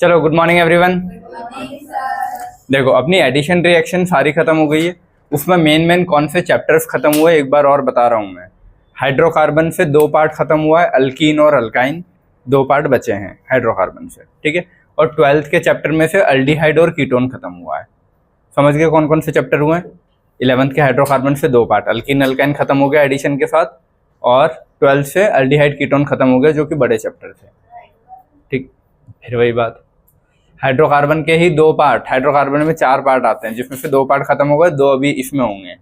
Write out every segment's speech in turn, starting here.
चलो good morning everyone. देखो अपनी एडिशन रिएक्शन सारी खत्म हो गई है। उसमें मेन कौन से चैप्टर्स खत्म हुए एक बार और बता रहा हूँ मैं। हाइड्रोकार्बन से 2 पार्ट खत्म हुआ है, अल्कीन और अल्काइन 2 पार्ट बचे हैं हाइड्रोकार्बन से, ठीक है। और 12th के चैप्टर में से अल्डिहाइड और कीटोन खत्म हुआ है। समझ गए कौन कौन से चैप्टर हुए हैं। 11th के हाइड्रोकार्बन से 2 पार्ट, अल्कीन अल्काइन खत्म हो गया एडिशन के साथ, और 12th से अल्डिहाइड कीटोन खत्म हो गया जो कि बड़े चैप्टर थे, ठीक। फिर वही बात, हाइड्रोकार्बन के ही 2 पार्ट, हाइड्रोकार्बन में 4 पार्ट आते हैं जिसमें से 2 पार्ट खत्म हो गए, 2 अभी इसमें होंगे,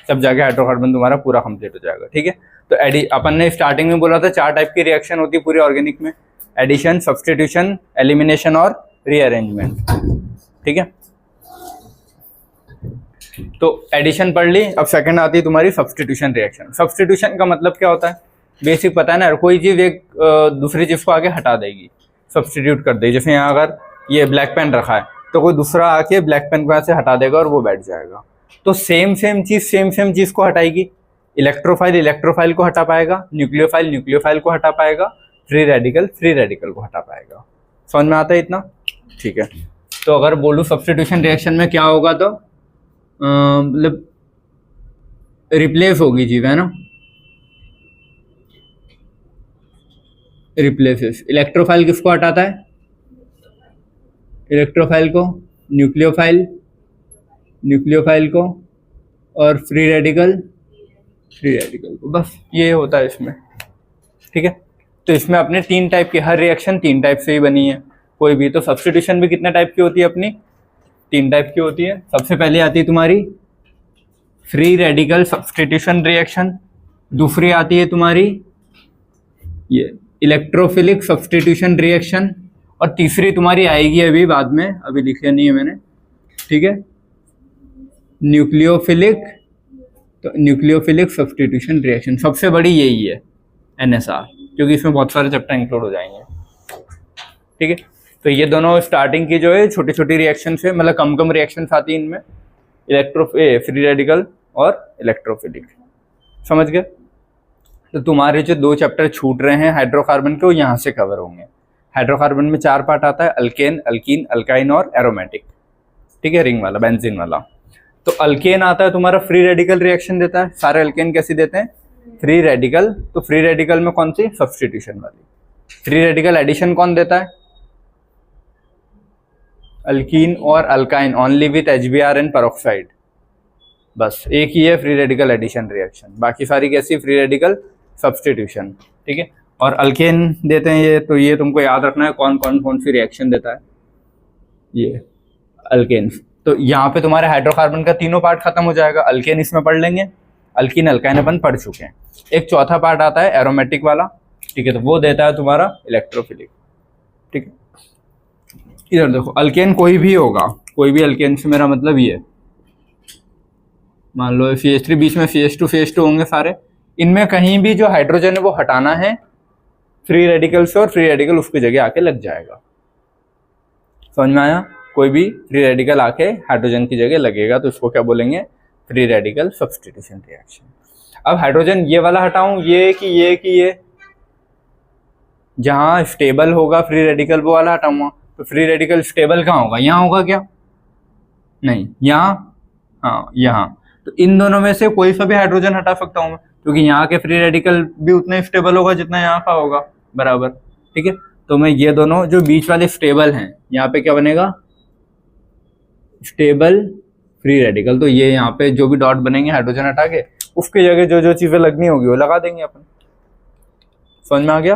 तब जाके हाइड्रोकार्बन तुम्हारा पूरा कंप्लीट हो जाएगा, ठीक है। तो अपन ने स्टार्टिंग में बोला था 4 टाइप की रिएक्शन होती है पूरे ऑर्गेनिक में, एडिशन, सब्सटीट्यूशन, एलिमिनेशन और रीअरेंजमेंट, ठीक है। तो एडिशन पढ़ ली, अब सेकंड आती है तुम्हारी सब्सटीट्यूशन रिएक्शन। सब्सटीट्यूशन का मतलब क्या होता है, बेसिक पता है ना, कोई चीज़ एक दूसरी चीज़ को आगे हटा देगी, सब्सटीट्यूट कर देगी। जैसे यहाँ अगर ये ब्लैक पेन रखा है तो कोई दूसरा आके ब्लैक पेन को ऐसे हटा देगा और वो बैठ जाएगा। तो सेम चीज़ को हटाएगी। इलेक्ट्रोफाइल को हटा पाएगा, न्यूक्लियोफाइल को हटा पाएगा, फ्री रेडिकल को हटा पाएगा। समझ में आता है इतना, ठीक है। तो अगर बोलूँ सब्सटीट्यूशन रिएक्शन में क्या होगा तो मतलब रिप्लेस होगी चीज़, है ना, रिप्लेसेस। इलेक्ट्रोफाइल किसको हटाता है, इलेक्ट्रोफाइल को, न्यूक्लियोफाइल को, और फ्री रेडिकल को। बस ये होता है इसमें, ठीक है। तो इसमें अपने 3 टाइप की, हर रिएक्शन 3 टाइप से ही बनी है कोई भी। तो सब्सटीट्यूशन भी कितने टाइप की होती है अपनी, 3 टाइप की होती है। सबसे पहले आती है तुम्हारी फ्री रेडिकल सब्सटीट्यूशन रिएक्शन, दूसरी आती है तुम्हारी ये इलेक्ट्रोफिलिक सब्सटीट्यूशन रिएक्शन, और तीसरी तुम्हारी आएगी अभी बाद में, अभी लिखा नहीं है मैंने, ठीक है, न्यूक्लियोफिलिक सब्सटीट्यूशन रिएक्शन। सबसे बड़ी यही है NSR, क्योंकि इसमें बहुत सारे चैप्टर इंक्लूड हो जाएंगे, ठीक है। तो ये दोनों स्टार्टिंग की जो है छोटी छोटी रिएक्शन से, मतलब कम रिएक्शन आती है इनमें, फ्री रेडिकल और इलेक्ट्रोफिलिक। समझ गए। तो तुम्हारे जो 2 चैप्टर छूट रहे हैं हाइड्रोकार्बन के, वो यहाँ से कवर होंगे। हाइड्रोकार्बन में 4 पार्ट आता है, अल्केन, अल्कीन, अल्काइन और एरोमेटिक, ठीक है, रिंग वाला, बेंजीन वाला। तो अल्केन आता है तुम्हारा फ्री रेडिकल रिएक्शन देता है। सारे अल्केन कैसे देते हैं, फ्री रेडिकल। तो फ्री रेडिकल में कौन सी, सब्सटीट्यूशन वाली। फ्री रेडिकल एडिशन कौन देता है, अल्कीन और alkyne, only with HBr and peroxide. बस एक ही है फ्री रेडिकल एडिशन रिएक्शन, बाकी सारी कैसी, फ्री रेडिकल सब्सटीट्यूशन, ठीक है। और अल्केन देते हैं ये, तो ये तुमको याद रखना है कौन सी रिएक्शन देता है ये अल्केन। तो यहाँ पे तुम्हारे हाइड्रोकार्बन का 3 पार्ट खत्म हो जाएगा। अल्केन इसमें पढ़ लेंगे, अल्कीन अल्काइन अपन पढ़ चुके हैं। एक चौथा पार्ट आता है एरोमेटिक वाला, ठीक है, तो वो देता है तुम्हारा इलेक्ट्रोफिलिक, ठीक है। इधर देखो, अल्केन कोई भी होगा, कोई भी अल्केन से मेरा मतलब ये, मान लो CH3, बीच में CH2 होंगे सारे, इनमें कहीं भी जो हाइड्रोजन है वो हटाना है फ्री रेडिकल से, और फ्री रेडिकल उसकी जगह आके लग जाएगा। समझ में आया। कोई भी फ्री रेडिकल आके हाइड्रोजन की जगह लगेगा तो उसको क्या बोलेंगे, फ्री रेडिकल सब्सटीट्यूशन रिएक्शन। अब हाइड्रोजन ये वाला हटाऊं, ये जहां स्टेबल होगा फ्री रेडिकल वो वाला हटाऊंगा, तो फ्री रेडिकल स्टेबल कहाँ होगा, यहाँ होगा क्या, नहीं, यहाँ, हाँ यहाँ। तो इन दोनों में से कोई सा भी हाइड्रोजन हटा सकता हूँ मैं, क्योंकि यहाँ के फ्री रेडिकल भी उतना स्टेबल होगा जितना यहाँ का होगा, बराबर, ठीक है। तो मैं ये दोनों जो बीच वाले स्टेबल हैं, यहाँ पे क्या बनेगा, स्टेबल फ्री रेडिकल। तो ये यहाँ पे जो भी डॉट बनेंगे हाइड्रोजन हटा के, उसकी जगह जो जो चीजें लगनी होगी वो लगा देंगे अपन। समझ में आ गया,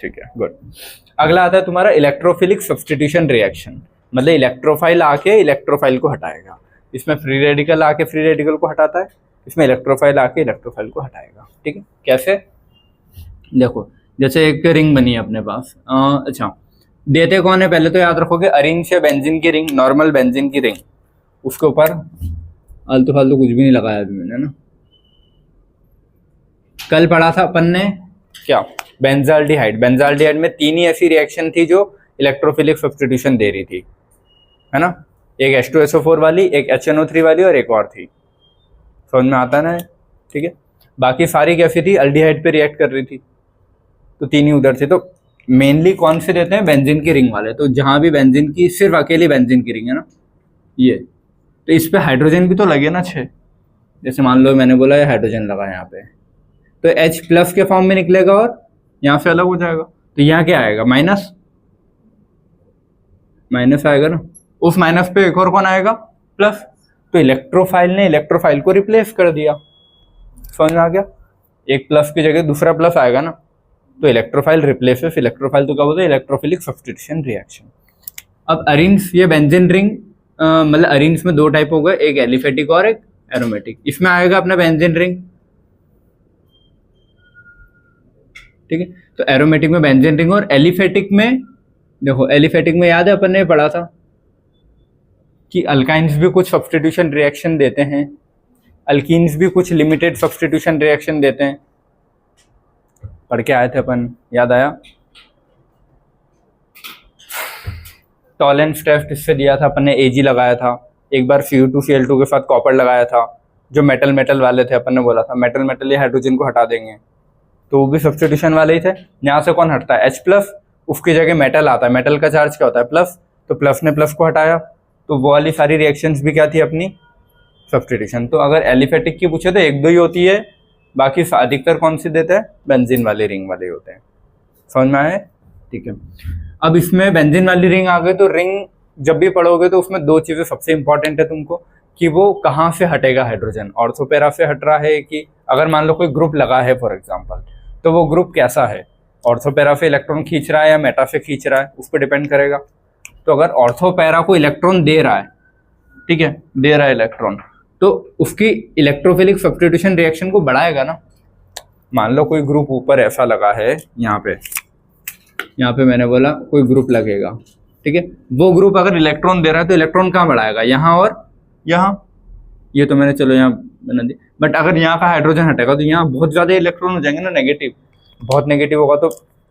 ठीक है, गुड। अगला आता है तुम्हारा इलेक्ट्रोफिलिक सब्सटीट्यूशन रिएक्शन, मतलब इलेक्ट्रोफाइल आके इलेक्ट्रोफाइल को हटाएगा। इसमें फ्री रेडिकल आके फ्री रेडिकल को हटाता है, इसमें इलेक्ट्रोफाइल आके इलेक्ट्रोफाइल को हटाएगा, ठीक है। कैसे, देखो जैसे एक रिंग बनी है अपने पास, अच्छा देते कौन है, पहले तो याद रखोगे अरिंग से बेंजीन की रिंग, नॉर्मल बेंजीन की रिंग, उसके ऊपर आलतू फालतू कुछ भी नहीं लगाया अभी मैंने ना। कल पढ़ा था अपन ने क्या, बेंजाल्डिहाइड में 3 ही ऐसी रिएक्शन थी जो इलेक्ट्रोफिलिक सब्सटीट्यूशन दे रही थी, है ना। एक H2SO4 वाली, एक HNO3 वाली और एक और थी। समझ में आता ना, ठीक है। बाकी सारी कैसी थी, अल्डिहाइड पे रिएक्ट कर रही थी, तो 3 ही उधर थे। तो मेनली कौन से देते हैं, बेंजीन की रिंग वाले। तो जहां भी बेंजीन की सिर्फ अकेली बेंजीन की रिंग है ना ये, तो इस पे हाइड्रोजन भी तो लगे ना 6। जैसे मान लो मैंने बोला ये हाइड्रोजन लगा यहाँ पे, तो H प्लस के फॉर्म में निकलेगा और यहाँ से अलग हो जाएगा। तो यहाँ क्या आएगा, माइनस, माइनस आएगा ना। उस माइनस पे एक और कौन आएगा, प्लस। तो इलेक्ट्रोफाइल ने इलेक्ट्रोफाइल को रिप्लेस कर दिया। समझ में आ गया, एक प्लस की जगह दूसरा प्लस आएगा ना, तो इलेक्ट्रोफाइल रिप्लेसेस इलेक्ट्रोफाइल। तो क्या बोलते हैं, इलेक्ट्रोफिलिक सब्स्टिट्यूशन रिएक्शन। अब अरीन्स, ये बेंजीन रिंग मतलब अरीन्स में दो टाइप हो गए, एक एलिफेटिक और एक एरोमेटिक। इसमें आएगा अपना बेंजीन रिंग, ठीक है। तो एरोमेटिक में बेंजीन रिंग, और एलिफेटिक में देखो, एलिफेटिक में याद है अपन ने पढ़ा था कि अल्काइंस भी कुछ सब्स्टिट्यूशन रिएक्शन देते हैं, अल्कीन्स भी कुछ लिमिटेड सब्स्टिट्यूशन रिएक्शन देते हैं। पढ़ के आए थे अपन, याद आया। टॉलेंस टेस्ट इससे दिया था अपन ने, Ag लगाया था। एक बार Cu2Cl2 के साथ कॉपर लगाया था, जो मेटल मेटल वाले थे। अपन ने बोला था मेटल मेटल ये हाइड्रोजन को हटा देंगे, तो वो भी सब्स्टिट्यूशन वाले ही थे। यहाँ से कौन हटता है, H प्लस, उसकी जगह मेटल आता है। मेटल का चार्ज क्या होता है, प्लस, तो प्लस ने प्लस को हटाया, तो वो वाली सारी रिएक्शंस भी क्या थी अपनी, सब्स्टिट्यूशन। तो अगर एलिफेटिक की पूछे तो एक दो ही होती है, बाकी अधिकतर कौन सी देते हैं, बेंजीन वाली रिंग वाले होते हैं। समझ में आए, ठीक है। अब इसमें बेंजीन वाली रिंग आ गई, तो रिंग जब भी पढ़ोगे तो उसमें दो चीजें सबसे इंपॉर्टेंट है तुमको, कि वो कहाँ से हटेगा हाइड्रोजन, ऑर्थोपेरा से हट रहा है कि अगर मान लो कोई ग्रुप लगा है फॉर एग्जाम्पल, तो वो ग्रुप कैसा है, ऑर्थोपेरा से इलेक्ट्रॉन खींच रहा है या मेटा से खींच रहा है, उस पर डिपेंड करेगा। तो अगर ऑर्थोपेरा को इलेक्ट्रॉन दे रहा है, ठीक है, दे रहा है इलेक्ट्रॉन, तो उसकी इलेक्ट्रोफिलिक सब्स्टिट्यूशन रिएक्शन को बढ़ाएगा ना। मान लो कोई ग्रुप ऊपर ऐसा लगा है, यहाँ पे मैंने बोला कोई ग्रुप लगेगा, ठीक है। वो ग्रुप अगर इलेक्ट्रॉन दे रहा है तो इलेक्ट्रॉन कहाँ बढ़ाएगा, यहाँ और यहाँ। ये तो मैंने चलो यहाँ बना दी, बट अगर यहाँ का हाइड्रोजन हटेगा तो यहाँ बहुत ज्यादा इलेक्ट्रॉन हो जाएंगे ना, नेगेटिव, बहुत नेगेटिव होगा, तो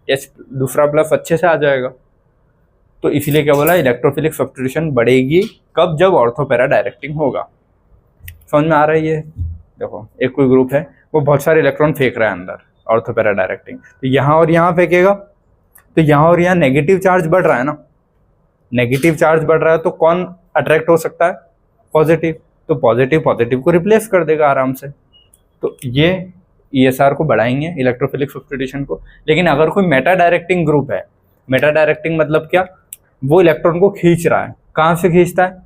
H दूसरा प्लस अच्छे से आ जाएगा। तो इसीलिए क्या बोला, इलेक्ट्रोफिलिक सब्स्टिट्यूशन बढ़ेगी कब, जब ऑर्थोपेरा डायरेक्टिंग होगा। समझ में आ रही है। देखो एक कोई ग्रुप है, वो बहुत सारे इलेक्ट्रॉन फेंक रहा है अंदर, ऑर्थोपेरा डायरेक्टिंग, तो यहाँ और यहाँ फेंकेगा, तो यहाँ और यहाँ नेगेटिव चार्ज बढ़ रहा है ना, नेगेटिव चार्ज बढ़ रहा है, तो कौन अट्रैक्ट हो सकता है, पॉजिटिव। तो पॉजिटिव पॉजिटिव को रिप्लेस कर देगा आराम से। तो ये ESR को बढ़ाएंगे, इलेक्ट्रोफिलिक सब्स्टिट्यूशन को। लेकिन अगर कोई मेटा डायरेक्टिंग ग्रुप है, मेटा डायरेक्टिंग मतलब क्या, वो इलेक्ट्रॉन को खींच रहा है, कहाँ से खींचता है,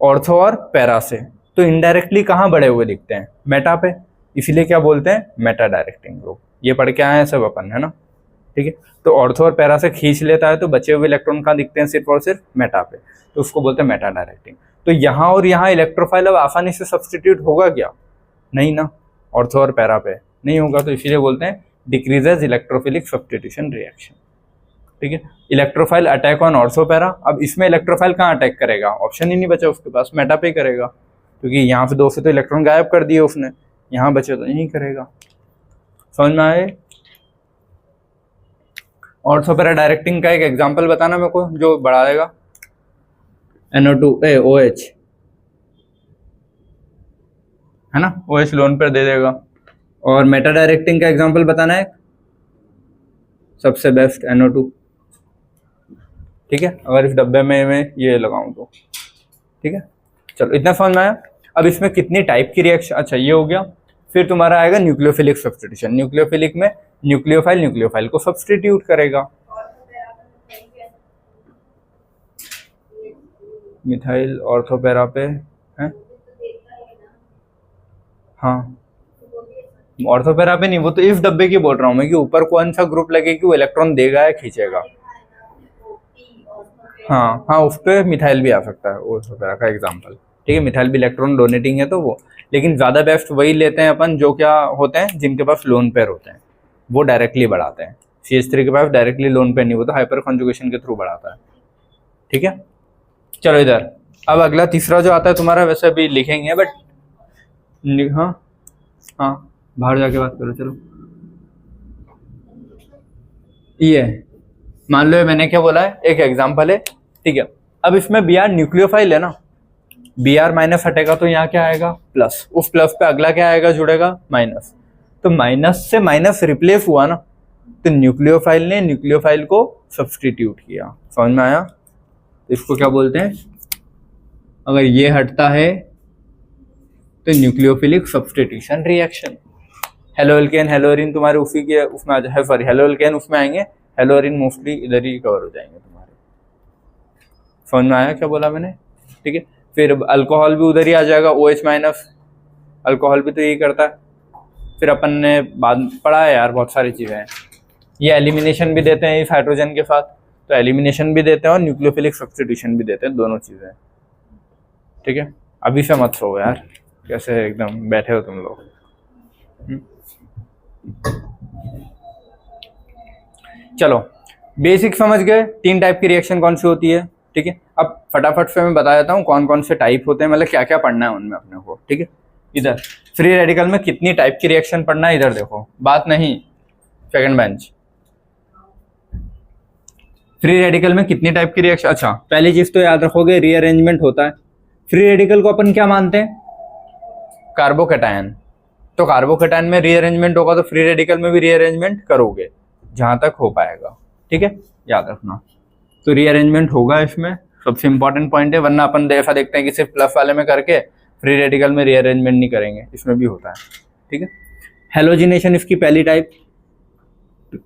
ऑर्थो और पैरा से, तो इनडायरेक्टली कहाँ बढ़े हुए दिखते हैं, मेटा पे, इसीलिए क्या बोलते हैं, मेटा डायरेक्टिंग ग्रुप। ये पढ़ के आए हैं सब अपन, है ना, ठीक है। तो ऑर्थो और पैरा से खींच लेता है, तो बचे हुए इलेक्ट्रॉन कहाँ दिखते हैं, सिर्फ और सिर्फ मेटा पे, तो उसको बोलते हैं मेटा डायरेक्टिंग। तो यहाँ और यहाँ इलेक्ट्रोफाइल अब आसानी से सब्स्टिट्यूट होगा क्या, नहीं ना, ऑर्थो और पैरा पे नहीं होगा, तो इसीलिए बोलते हैं डिक्रीजेज इलेक्ट्रोफिलिक सब्स्टिट्यूशन रिएक्शन, ठीक है। इलेक्ट्रोफाइल अटैक ऑन ऑर्थोपेरा, अब इसमें इलेक्ट्रोफाइल कहाँ अटैक करेगा, ऑप्शन ही नहीं बचा उसके पास, मेटा पे करेगा, क्योंकि यहाँ से 2 से तो इलेक्ट्रॉन गायब कर दिए उसने, यहाँ बचे तो यही करेगा। समझ में आए। ऑर्थोपेरा डायरेक्टिंग का एक एग्जांपल बताना मेरे को जो बढ़ाएगा, NO2OH है ना, OH लोन पर दे देगा। और मेटा डायरेक्टिंग का एग्जांपल बताना है, सबसे बेस्ट NO2, ठीक है। अगर इस डब्बे में मैं ये लगाऊं तो, ठीक है। चलो इतना समझ में आया। अब इसमें कितनी टाइप की रिएक्शन, अच्छा ये हो गया। फिर तुम्हारा आएगा न्यूक्लियोफिलिक सब्स्टिट्यूशन। न्यूक्लियोफिलिक में न्यूक्लियोफाइल को सब्स्टिट्यूट करेगा, मिथाइल ऑर्थोपेरा पे है, हाँ ऑर्थोपेरा पे नहीं, वो तो इस डब्बे की बोल रहा हूँ मैं, कि ऊपर कौन सा ग्रुप लगे कि वो इलेक्ट्रॉन देगा या खींचेगा। हाँ उस पर मिथाइल भी आ सकता है, ऑर्थोपेरा का एग्जाम्पल, ठीक है। मिथाइल भी इलेक्ट्रॉन डोनेटिंग है, तो वो, लेकिन ज़्यादा बेस्ट वही लेते हैं अपन जो क्या होते हैं, जिनके पास लोन पेयर होते हैं, वो डायरेक्टली बढ़ाते हैं। CH3 के पास डायरेक्टली लोन पेयर नहीं, वो तो हाइपर कॉन्जुगेशन के थ्रू बढ़ाता है, ठीक है। चलो इधर अब अगला तीसरा जो आता है तुम्हारा, वैसे अभी लिखेंगे बट हाँ बाहर जाके बात करो। चलो ये मान लो मैंने क्या बोला है, एक एग्जांपल है, ठीक है। अब इसमें Br न्यूक्लियोफाइल है ना, Br माइनस हटेगा तो यहाँ क्या आएगा, प्लस, उस प्लस पे अगला क्या आएगा, जुड़ेगा माइनस, तो माइनस से माइनस रिप्लेस हुआ ना, तो न्यूक्लियोफाइल ने न्यूक्लियोफाइल को सब्सटीट्यूट किया। समझ में आया? तो इसको क्या बोलते हैं? अगर ये हटता है तो nucleophilic substitution reaction. Halo alkane hello arene तुम्हारे उसी के उसमें है, सॉरी हेलो एल्केन उसमें आएंगे, हेलो एरीन मोस्टली इधर ही कवर हो जाएंगे तुम्हारे। समझ में आया क्या बोला मैंने? ठीक है, फिर अल्कोहल भी उधर ही आ जाएगा, OH माइनस, अल्कोहल भी तो यही करता है। फिर अपन ने बाद पढ़ा है यार, बहुत सारी चीज़ें हैं। ये एलिमिनेशन भी देते हैं इस हाइड्रोजन के साथ, तो एलिमिनेशन भी देते हैं और न्यूक्लियोफिलिक सब्सटीट्यूशन भी देते हैं, दोनों चीज़ें। ठीक है, अभी से मत सो यार, कैसे एकदम बैठे हो तुम लोग। चलो बेसिक समझ गए, 3 टाइप की रिएक्शन कौन सी होती है। ठीक है, अब फटाफट से मैं बता देता हूँ कौन कौन से टाइप होते हैं, मतलब क्या क्या पढ़ना है उनमें अपने को। ठीक है, इधर फ्री रेडिकल में कितनी टाइप की रिएक्शन पढ़ना है, इधर देखो, बात नहीं सेकंड बेंच। फ्री रेडिकल में कितनी टाइप की रिएक्शन, अच्छा पहली चीज तो याद रखोगे रीअरेंजमेंट होता है। फ्री रेडिकल को अपन क्या मानते हैं? कार्बोकैटायन। तो कार्बोकैटायन में रीअरेंजमेंट होगा तो फ्री रेडिकल में भी रीअरेंजमेंट करोगे जहां तक हो पाएगा। ठीक है, याद रखना। तो रीअरेंजमेंट होगा इसमें, सबसे इंपॉर्टेंट पॉइंट है, वरना अपन ऐसा देखते हैं कि सिर्फ प्लस वाले में करके फ्री रेडिकल में रीअरेंजमेंट नहीं करेंगे, इसमें भी होता है। ठीक है, हेलोजिनेशन इसकी पहली टाइप।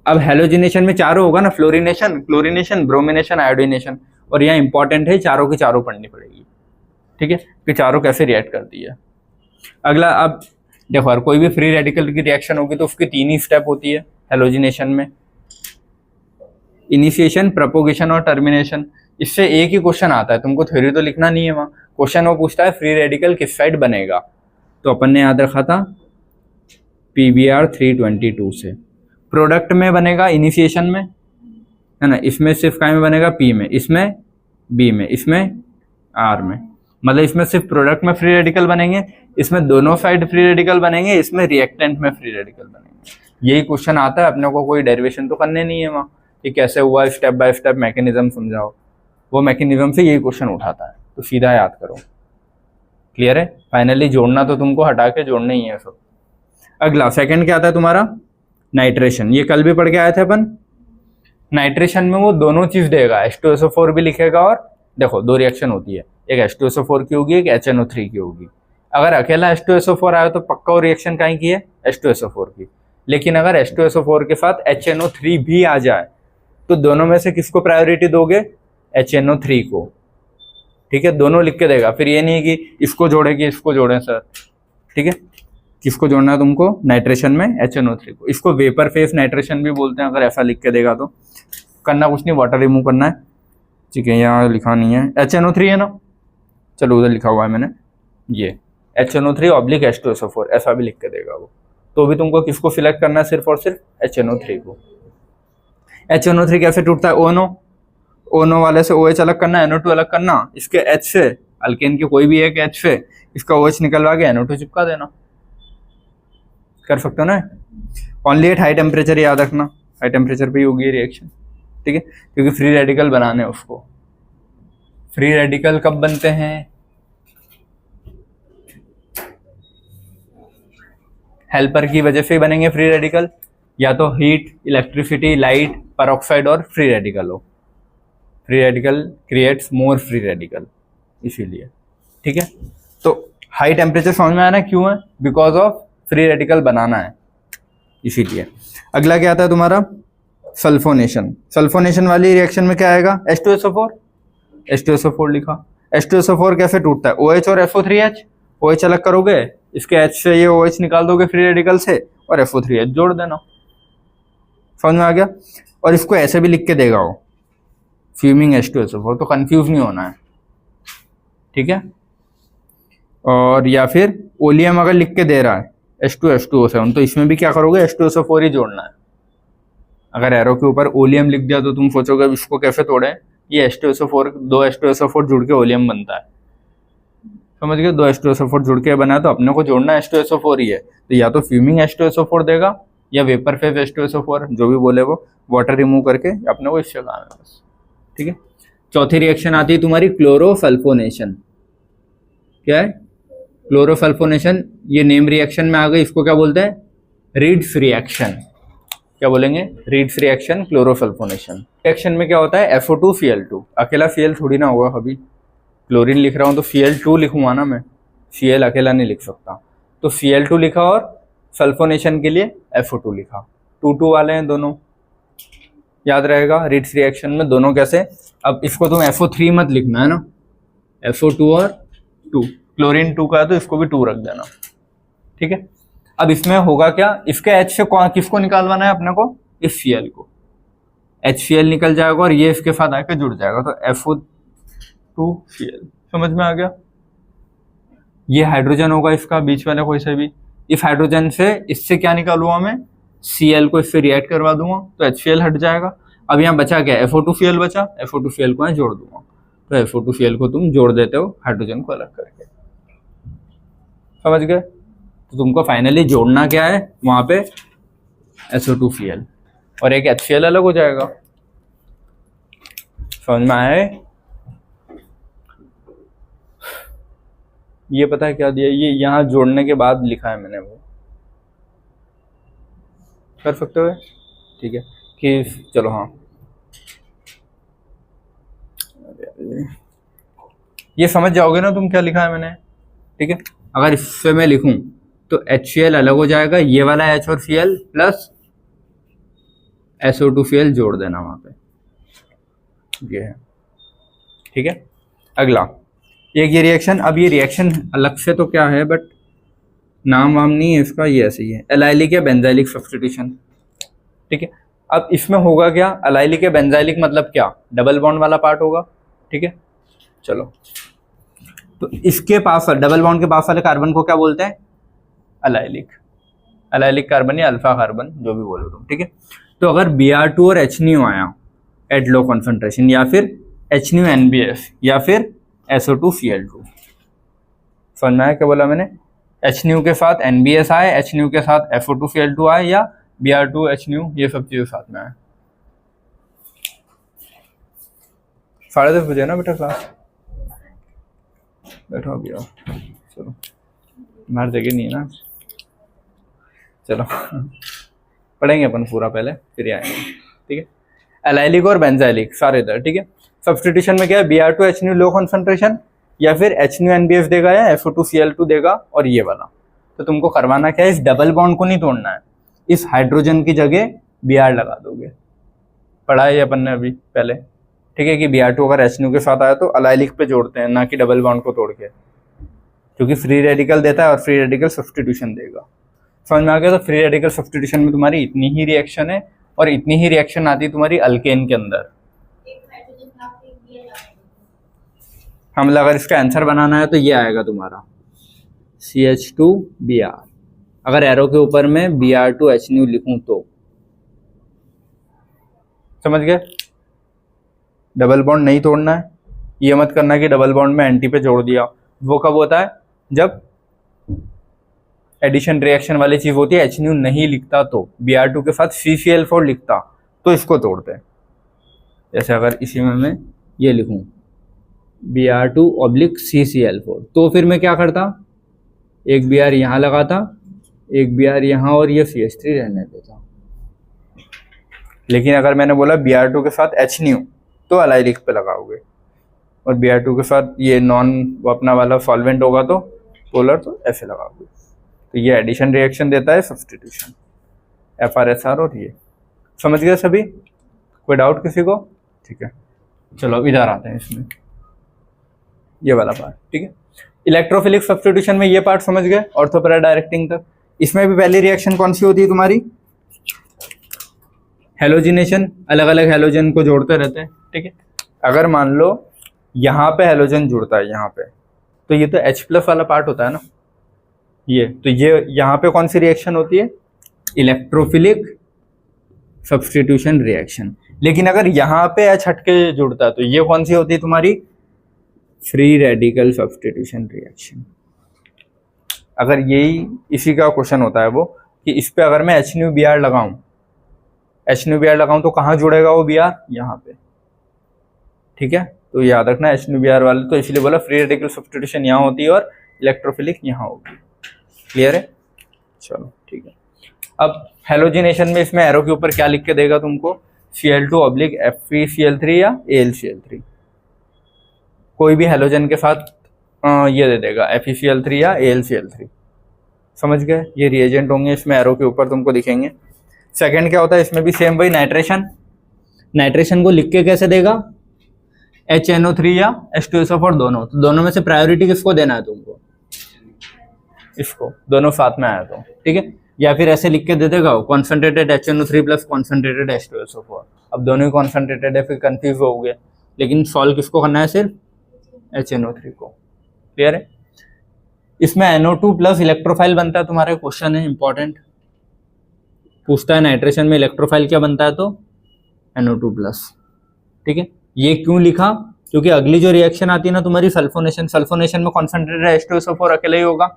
अब हेलोजिनेशन में चारों होगा ना, फ्लोरिनेशन, क्लोरिनेशन, ब्रोमिनेशन, आयोडीनेशन, और यहाँ इंपॉर्टेंट है चारों की चारों पढ़नी पड़ेगी। ठीक है, कि चारों कैसे रिएक्ट करती है। अगला, अब देखो यार, कोई भी फ्री रेडिकल की रिएक्शन होगी तो उसकी 3 ही स्टेप होती है हेलोजिनेशन में, इनिशिएशन, प्रोपोगेशन और टर्मिनेशन। इससे एक ही क्वेश्चन आता है, तुमको थ्योरी तो लिखना नहीं है वहाँ, क्वेश्चन वो पूछता है फ्री रेडिकल किस साइड बनेगा। तो अपन ने याद रखा था PBr 322 से। प्रोडक्ट में बनेगा इनिशिएशन में, है ना, इसमें सिर्फ काय में बनेगा P में, इसमें B में, इसमें R में, मतलब इसमें सिर्फ प्रोडक्ट में फ्री रेडिकल बनेंगे, इसमें दोनों साइड फ्री रेडिकल बनेंगे, इसमें रिएक्टेंट में फ्री रेडिकल बनेंगे। यही क्वेश्चन आता है, अपने को कोई डेरिवेशन तो करने नहीं है वहाँ कि कैसे हुआ, स्टेप बाय स्टेप मैकेनिज्म समझाओ, वो मैकेनिज्म से यही क्वेश्चन उठाता है, तो सीधा याद करो। क्लियर है? फाइनली जोड़ना तो तुमको हटा के जोड़ना ही है सब। अगला सेकंड क्या आता है तुम्हारा? नाइट्रेशन। ये कल भी पढ़ के आए थे अपन। नाइट्रेशन में वो दोनों चीज देगा, H2SO4 भी लिखेगा, और देखो 2 रिएक्शन होती है, एक H2SO4 की होगी, एक HNO3 की होगी। अगर अकेला H2SO4 आया तो पक्का वो रिएक्शन कहीं की है, H2SO4 की। लेकिन अगर H2SO4 के साथ HNO3 भी आ जाए तो दोनों में से किसको प्रायोरिटी दोगे? HNO3 को। ठीक है, दोनों लिख के देगा, फिर ये नहीं है कि इसको जोड़ेगी इसको जोड़े सर। ठीक है, किसको जोड़ना है तुमको? नाइट्रेशन में HNO3 को। इसको वेपर फेस नाइट्रेशन भी बोलते हैं, अगर ऐसा लिख के देगा तो। करना कुछ नहीं, वाटर रिमूव करना है। ठीक है, यहाँ लिखा नहीं है, HNO3 है ना, चलो उधर लिखा हुआ है मैंने, ये HNO3 ऑब्लिक H2SO4 ऐसा भी लिख के देगा वो। तो भी तुमको किसको सिलेक्ट करना है? सिर्फ और सिर्फ HNO3 को। HNO3 कैसे टूटता है? ONO वाले से OH अलग करना, NO2 अलग करना, इसके H से, अल्केन के कोई भी एक H से इसका OH निकलवा के NO2 चिपका देना, कर सकते हो ना। ओनली एट हाई टेम्परेचर, याद रखना, हाई टेम्परेचर पे ही होगी रिएक्शन। ठीक है, क्योंकि फ्री रेडिकल बनाने हैं उसको। फ्री रेडिकल कब बनते हैं? हेल्पर की वजह से ही बनेंगे फ्री रेडिकल, या तो हीट, इलेक्ट्रिसिटी, लाइट, पेरोक्साइड और फ्री रेडिकल हो। Free radical creates more free radical, इसीलिए। ठीक है, तो हाई टेम्परेचर समझ में आना क्यों है? बिकॉज ऑफ फ्री रेडिकल बनाना है, इसीलिए। अगला क्या आता है तुम्हारा? सल्फोनेशन। सल्फोनेशन वाली रिएक्शन में क्या आएगा? H2SO4, H2SO4 लिखा। H2SO4 कैसे टूटता है? OH और FO3H, OH अलग करोगे, इसके H से ये OH निकाल दोगे फ्री रेडिकल से, और FO3H जोड़ देना। समझ में आ गया? और इसको ऐसे भी लिख के देगा वो, फ्यूमिंग H2SO4, तो कंफ्यूज नहीं होना है। ठीक है, और या फिर ओलियम अगर लिख के दे रहा है H2H2O7, तो इसमें भी क्या करोगे? H2SO4 ही जोड़ना है। अगर एरो के ऊपर ओलियम लिख दिया तो तुम सोचोगे इसको कैसे तोड़े, ये H2SO4, 2 H2SO4 जुड़ के ओलियम बनता है। समझ गए? 2 H2SO4 जुड़ के बना, तो अपने को जोड़ना H2SO4 ही है, तो या तो फ्यूमिंग H2SO4 देगा या वेपर फेज H2SO4, जो भी बोले वो, वाटर रिमूव करके अपने को इससे काम है बस। ठीक है, चौथी रिएक्शन आती है तुम्हारी क्लोरोसल्फोनेशन। क्या है क्लोरोसल्फोनेशन? ये नेम रिएक्शन में आ गई, इसको क्या बोलते हैं? Reads reaction. क्या बोलेंगे, रीड्स रिएक्शन क्लोरोसल्फोनेशन। रिएक्शन में क्या होता है, FO2Cl2, अकेला Cl थोड़ी ना होगा, कभी क्लोरीन लिख रहा हूँ तो Cl2 लिखूंगा ना मैं, Cl अकेला नहीं लिख सकता, तो Cl2 लिखा और सल्फोनेशन के लिए FO2 लिखा, 2 वाले हैं दोनों, याद रहेगा रीड्स रिएक्शन में दोनों कैसे। अब इसको तुम FO3 मत लिखना है ना, FO2 और 2, क्लोरीन 2 का है तो इसको भी 2 रख देना, ठीक है। अब इसमें होगा क्या, इसके H से किसको निकालवाना है अपने को, इस Cl को, HCl निकल जाएगा और ये इसके साथ आके जुड़ जाएगा, तो FO2Cl, समझ में आ गया। ये हाइड्रोजन होगा इसका बीच वाले कोई से भी, इस हाइड्रोजन से इससे क्या निकालूंगा मैं, Cl को इससे रिएक्ट करवा दूंगा तो HCl हट जाएगा। अब यहाँ बचा क्या, FO2Cl बचा, FO2Cl को यहाँ जोड़ दूंगा, तो FO2Cl को तुम जोड़ देते हो हाइड्रोजन को अलग करके, समझ गए। तो तुमको फाइनली जोड़ना क्या है वहां पे, SO2Cl और एक HCl अलग हो जाएगा, समझ में आया है। ये पता है क्या दिया, ये यहाँ जोड़ने के बाद लिखा है मैंने, वो कर सकते हो, ठीक है कि चलो हाँ, ये समझ जाओगे ना तुम क्या लिखा है मैंने, ठीक है। अगर इससे मैं लिखूं तो HCl अलग हो जाएगा, ये वाला H और Cl प्लस SO2Cl जोड़ देना वहां पे, ये है, ठीक है। अगला एक ये रिएक्शन, अब ये रिएक्शन अलग से तो क्या है बट नाम वाम नहीं है इसका, ये ऐसे ही है, एलाइलिक या बेंजाइलिक सब्स्टिट्यूशन, ठीक है। अब इसमें होगा क्या, एलाइलिक या बेंजाइलिक मतलब क्या, डबल बॉन्ड वाला पार्ट होगा, ठीक है। चलो तो इसके पास डबल बॉन्ड के पास वाले कार्बन को क्या बोलते हैं, एलाइलिक, एलाइलिक कार्बन या अल्फा कार्बन जो भी बोलो तुम, ठीक है। तो अगर Br2 और HNO आया एट लो कॉन्सेंट्रेशन, या फिर HNO_NBS या फिर SO2Cl2, समझ में आया क्या बोला मैंने, HNO के साथ NBS आए, HNO के साथ FO2Cl2 आए, या Br2 HNO, ये सब चीजें साथ में आए। 10:30 बजे ना बेटा क्लास, बैठो अभी आओ, चलो बाहर जगह नहीं है ना, चलो पढ़ेंगे अपन पूरा पहले फिर आएंगे, ठीक है। एलाइलिक और बेंजाइलिक सारे इधर, ठीक है। सब्स्टिट्यूशन में क्या है, Br2 HNO लो कॉन्सेंट्रेशन, या फिर HNO_NBS देगा या FO2Cl2 देगा, और ये वाला। तो तुमको करवाना क्या है, इस डबल बॉन्ड को नहीं तोड़ना है, इस हाइड्रोजन की जगह Br लगा दोगे, पढ़ा है अपन ने अभी पहले, ठीक है, कि Br2 अगर HNO के साथ आया तो एलाइलिक पे जोड़ते हैं, ना कि डबल बॉन्ड को तोड़ के, क्योंकि फ्री रेडिकल देता है और फ्री रेडिकल सब्स्टिट्यूशन देगा, समझ में आ गया। तो फ्री रेडिकल सब्स्टिट्यूशन में तुम्हारी इतनी ही रिएक्शन है, और इतनी ही रिएक्शन आती है तुम्हारी अल्केन के अंदर। हम अगर इसका आंसर बनाना है तो ये आएगा तुम्हारा CH2Br, अगर एरो के ऊपर में Br2 HNO लिखूं तो, समझ गए। डबल बॉन्ड नहीं तोड़ना है, ये मत करना कि डबल बॉन्ड में एंटी पे जोड़ दिया, वो कब होता है, जब एडिशन रिएक्शन वाली चीज होती है, HNO नहीं लिखता तो, Br2 के साथ CCl4 लिखता तो इसको तोड़ते हैं। जैसे अगर इसी में मैं ये लिखूं Br2/CCl4, तो फिर मैं क्या करता, एक Br यहाँ लगाता, एक Br यहाँ, और ये CH3 रहने देता। लेकिन अगर मैंने बोला Br2 के साथ HNO तो एलाइलिक पे लगाओगे, और Br2 के साथ ये नॉन अपना वाला सॉल्वेंट होगा तो पोलर, तो ऐसे लगाओगे। तो ये एडिशन रिएक्शन देता है सब्स्टिट्यूशन, FR/SR, और ये समझ गए सभी, कोई डाउट किसी को, ठीक है। चलो अब इधर आते हैं, इसमें ये वाला पार्ट, ठीक है। इलेक्ट्रोफिलिक सब्स्टिट्यूशन में ये पार्ट समझ गए, ऑर्थो पैरा डायरेक्टिंग तक। इसमें भी पहली रिएक्शन कौन सी होती है तुम्हारी, हेलोजिनेशन, अलग अलग हेलोजन को जोड़ते रहते हैं, ठीक है। अगर मान लो यहाँ पे हेलोजन जुड़ता है यहाँ पे, तो ये तो H+ वाला पार्ट होता है ना, ये तो ये यहाँ पे कौन सी रिएक्शन होती है, इलेक्ट्रोफिलिक सब्स्टिट्यूशन रिएक्शन। लेकिन अगर यहाँ पे H हटके जुड़ता है तो ये कौन सी होती है तुम्हारी, फ्री रेडिकल सब्स्टिट्यूशन रिएक्शन। अगर यही इसी का क्वेश्चन होता है वो, कि इस पे अगर मैं HNO_Br लगाऊं, HNO_Br लगाऊं तो कहाँ जुड़ेगा वो Br, यहाँ पे, ठीक है। तो याद रखना HNO_Br वाले, तो इसलिए बोला फ्री रेडिकल सब्स्टिट्यूशन यहाँ होती है और इलेक्ट्रोफिलिक यहाँ होगी, क्लियर है। चलो ठीक है, अब हेलोजिनेशन में इसमें एरो के ऊपर क्या लिख के देगा तुमको, Cl2 ऑब्लिक FeCl3 या AlCl3, कोई भी हेलोजन के साथ ये दे देगा FeCl3 या AlCl3। समझ गए, ये रिएजेंट होंगे, इसमें एरो के ऊपर तुमको दिखेंगे। सेकंड क्या होता है, इसमें भी सेम वही नाइट्रेशन को लिख के कैसे देगा, HNO3 या H2SO4 दोनों, तो दोनों में से प्रायोरिटी किसको देना है तुमको, इसको, दोनों साथ में आया तो ठीक है। या फिर ऐसे लिख के दे देगा concentrated HNO3 plus concentrated H2SO4, अब दोनों ही कॉन्सेंट्रेटेड है, फिर कंफ्यूज हो गए, लेकिन सॉल्व किसको करना है, सिर्फ HNO3 को। क्लियर है। इसमें NO2 प्लस इलेक्ट्रोफाइल बनता है, तुम्हारे क्वेश्चन है इंपॉर्टेंट, पूछता है नाइट्रेशन में इलेक्ट्रोफाइल क्या बनता है, तो NO2 प्लस। ठीक है, ये क्यों लिखा, क्योंकि अगली जो रिएक्शन आती है ना तुम्हारी सल्फोनेशन में कॉन्सेंट्रेटेड H2SO4 अकेले ही होगा,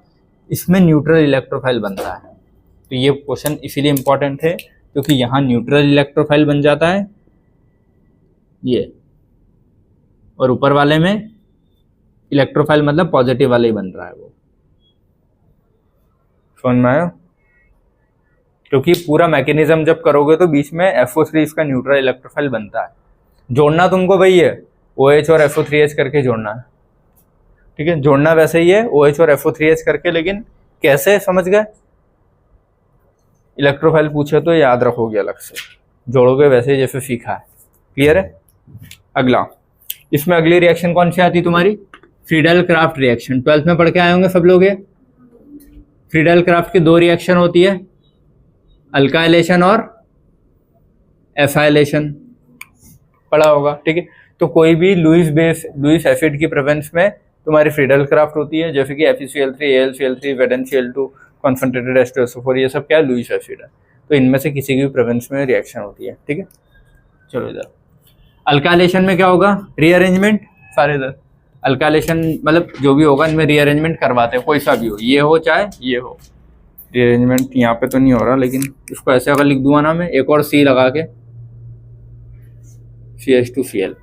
इसमें न्यूट्रल इलेक्ट्रोफाइल बनता है। तो ये क्वेश्चन इसीलिए इंपॉर्टेंट है क्योंकि यहाँ न्यूट्रल इलेक्ट्रोफाइल बन जाता है ये, और ऊपर वाले में इलेक्ट्रोफाइल मतलब पॉजिटिव वाले ही बन रहा है वो। समझ में आया, क्योंकि पूरा मैकेनिज्म जब करोगे तो बीच में FO3 इसका न्यूट्रल इलेक्ट्रोफाइल बनता है। जोड़ना तुमको वही है, OH और FO3H करके जोड़ना है। ठीक है, जोड़ना वैसे ही है OH और FO3H करके, लेकिन कैसे, समझ गए, इलेक्ट्रोफाइल पूछे तो याद रखोगे, अलग से जोड़ोगे वैसे जैसे सीखा है। क्लियर है। अगला, इसमें अगली रिएक्शन कौन सी आती है तुम्हारी, फ्रीडल क्राफ्ट रिएक्शन। 12th में पढ़ के आए होंगे सब लोग। ये फ्रीडल क्राफ्ट की दो रिएक्शन होती है, अल्काइलेशन और एसाइलेशन, पढ़ा होगा। ठीक है, तो कोई भी लुईस एसिड की प्रेजेंस में तुम्हारी फ्रीडल क्राफ्ट होती है, जैसे कि FeCl3, AlCl3, ZnCl2, concentrated H2SO4, ये सब क्या है, लुईस एसिड है। तो इनमें से किसी की भी प्रेजेंस में रिएक्शन होती है। ठीक है, चलो इधर अल्काइलेशन में क्या होगा, रीअरेंजमेंट। सारे इधर अल्काइलेशन मतलब जो भी होगा इनमें रीअरेंजमेंट करवाते हैं, कोई सा भी हो, ये हो चाहे ये हो। रीअरेंजमेंट यहाँ पे तो नहीं हो रहा, लेकिन इसको ऐसे अगर लिख दूंगा ना मैं, एक और C लगा के, CH2Cl।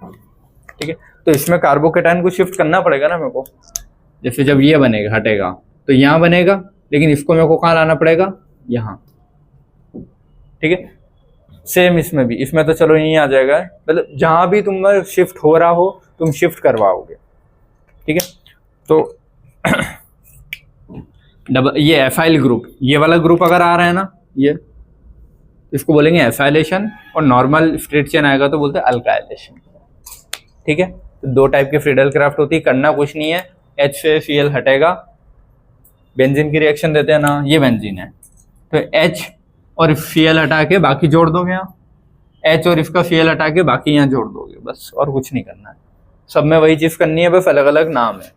ठीक है, तो इसमें कार्बोकेटाइन को शिफ्ट करना पड़ेगा ना मेरे को। जैसे जब ये बनेगा, हटेगा तो यहाँ बनेगा, लेकिन इसको मेरे को कहाँ लाना पड़ेगा, यहाँ। ठीक है, सेम इसमें भी, इसमें तो चलो यहीं आ जाएगा, मतलब जहां भी तुम शिफ्ट हो रहा हो तुम शिफ्ट करवाओगे। ठीक है, तो ये एफाइल ग्रुप, ये वाला ग्रुप अगर आ रहा है ना, ये इसको बोलेंगे एफाइलेशन, और नॉर्मल स्ट्रेट चेन आएगा तो बोलते हैं अल्काइलेशन। ठीक है, तो दो टाइप के फ्रीडल क्राफ्ट होती है, करना कुछ नहीं है, H से Cl हटेगा, बेंजीन की रिएक्शन देते हैं ना, ये बेंजीन है, तो H और Cl हटा के बाकी जोड़ दोगे यहाँ, H और इसका Cl हटा के बाकी यहाँ जोड़ दोगे, बस, और कुछ नहीं करना है। सब में वही चीज करनी है, बस अलग अलग नाम है।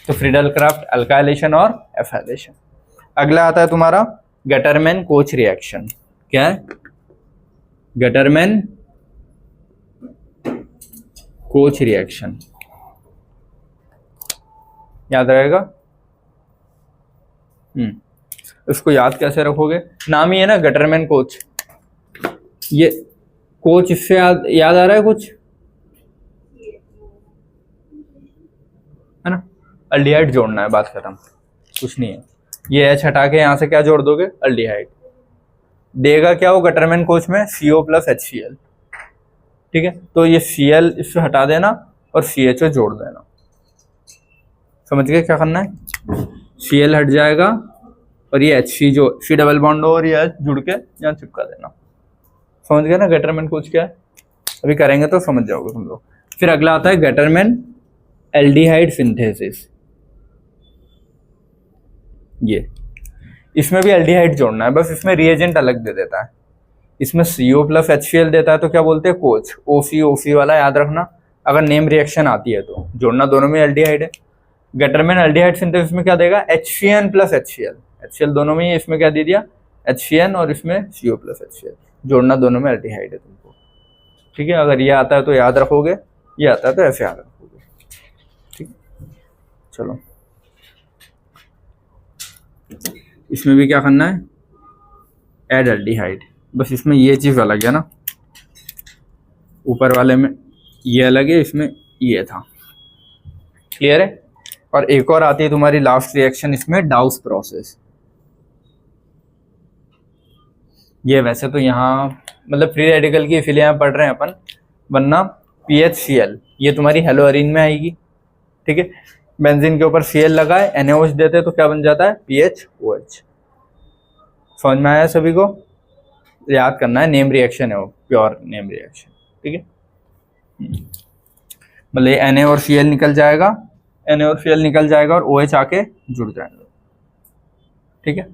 तो फ्रीडल क्राफ्ट, अल्काइलेशन और एफाइलेशन। अगला आता है तुम्हारा गेटरमैन कोच रिएक्शन। क्या है, गेटरमैन कोच रिएक्शन, याद रहेगा। इसको याद कैसे रखोगे, नाम ही है ना गेटरमैन कोच। ये कोच इससे याद आ रहा है कुछ, है ना, अल्डिहाइड जोड़ना है, बात खत्म, कुछ नहीं है। ये H हटा के यहाँ से क्या जोड़ दोगे, अल्डिहाइड। देगा क्या हो गेटरमैन कोच में, CO प्लस HCl। ठीक है, तो ये Cl इससे हटा देना और CHO जोड़ देना। समझ गए क्या करना है, Cl हट जाएगा और ये HC जो C डबल बॉन्ड और ये H जुड़ के यहाँ चिपका देना। समझ गए ना गेटरमैन कोच क्या है, अभी करेंगे तो समझ जाओगे तुम लोग। फिर अगला आता है गेटरमैन एल्डिहाइड सिंथेसिस। ये इसमें भी एल्डिहाइड जोड़ना है, बस इसमें रिएजेंट अलग दे देता है। इसमें CO प्लस HCl देता है तो क्या बोलते हैं, कोच। OC वाला याद रखना, अगर नेम रिएक्शन आती है तो जोड़ना, दोनों में एल्डिहाइड है। गेटरमैन एल्डिहाइड सिंथेसिस में क्या देगा, HCN प्लस HCl दोनों में ही, इसमें क्या दे दिया, HCN और इसमें CO प्लस HCl, जोड़ना दोनों में एल्डिहाइड है तुमको। ठीक है, अगर ये आता है तो याद रखोगे, ये आता है तो ऐसे याद रखोगे। ठीक, चलो इसमें भी क्या करना है, ऐड एल्डिहाइड, बस इसमें ये चीज अलग है ना, ऊपर वाले में ये अलग है, इसमें ये था। क्लियर है। और एक और आती है तुम्हारी लास्ट रिएक्शन इसमें, डाउस प्रोसेस। ये वैसे तो यहाँ मतलब फ्री रेडिकल की इसीलिए यहाँ पढ़ रहे हैं अपन, वरना PHCl ये तुम्हारी हेलोअरीन में आएगी, ठीक है। बेंजीन के ऊपर Cl लगाए, NaOH देते तो क्या बन जाता है, PHOH। समझ में आया सभी को? याद करना है, नेम रिएक्शन है वो, प्योर नेम रिएक्शन, ठीक है। मतलब Na और Cl निकल जाएगा, Na और Cl निकल जाएगा और OH आके जुड़ जाएगा, ठीक है।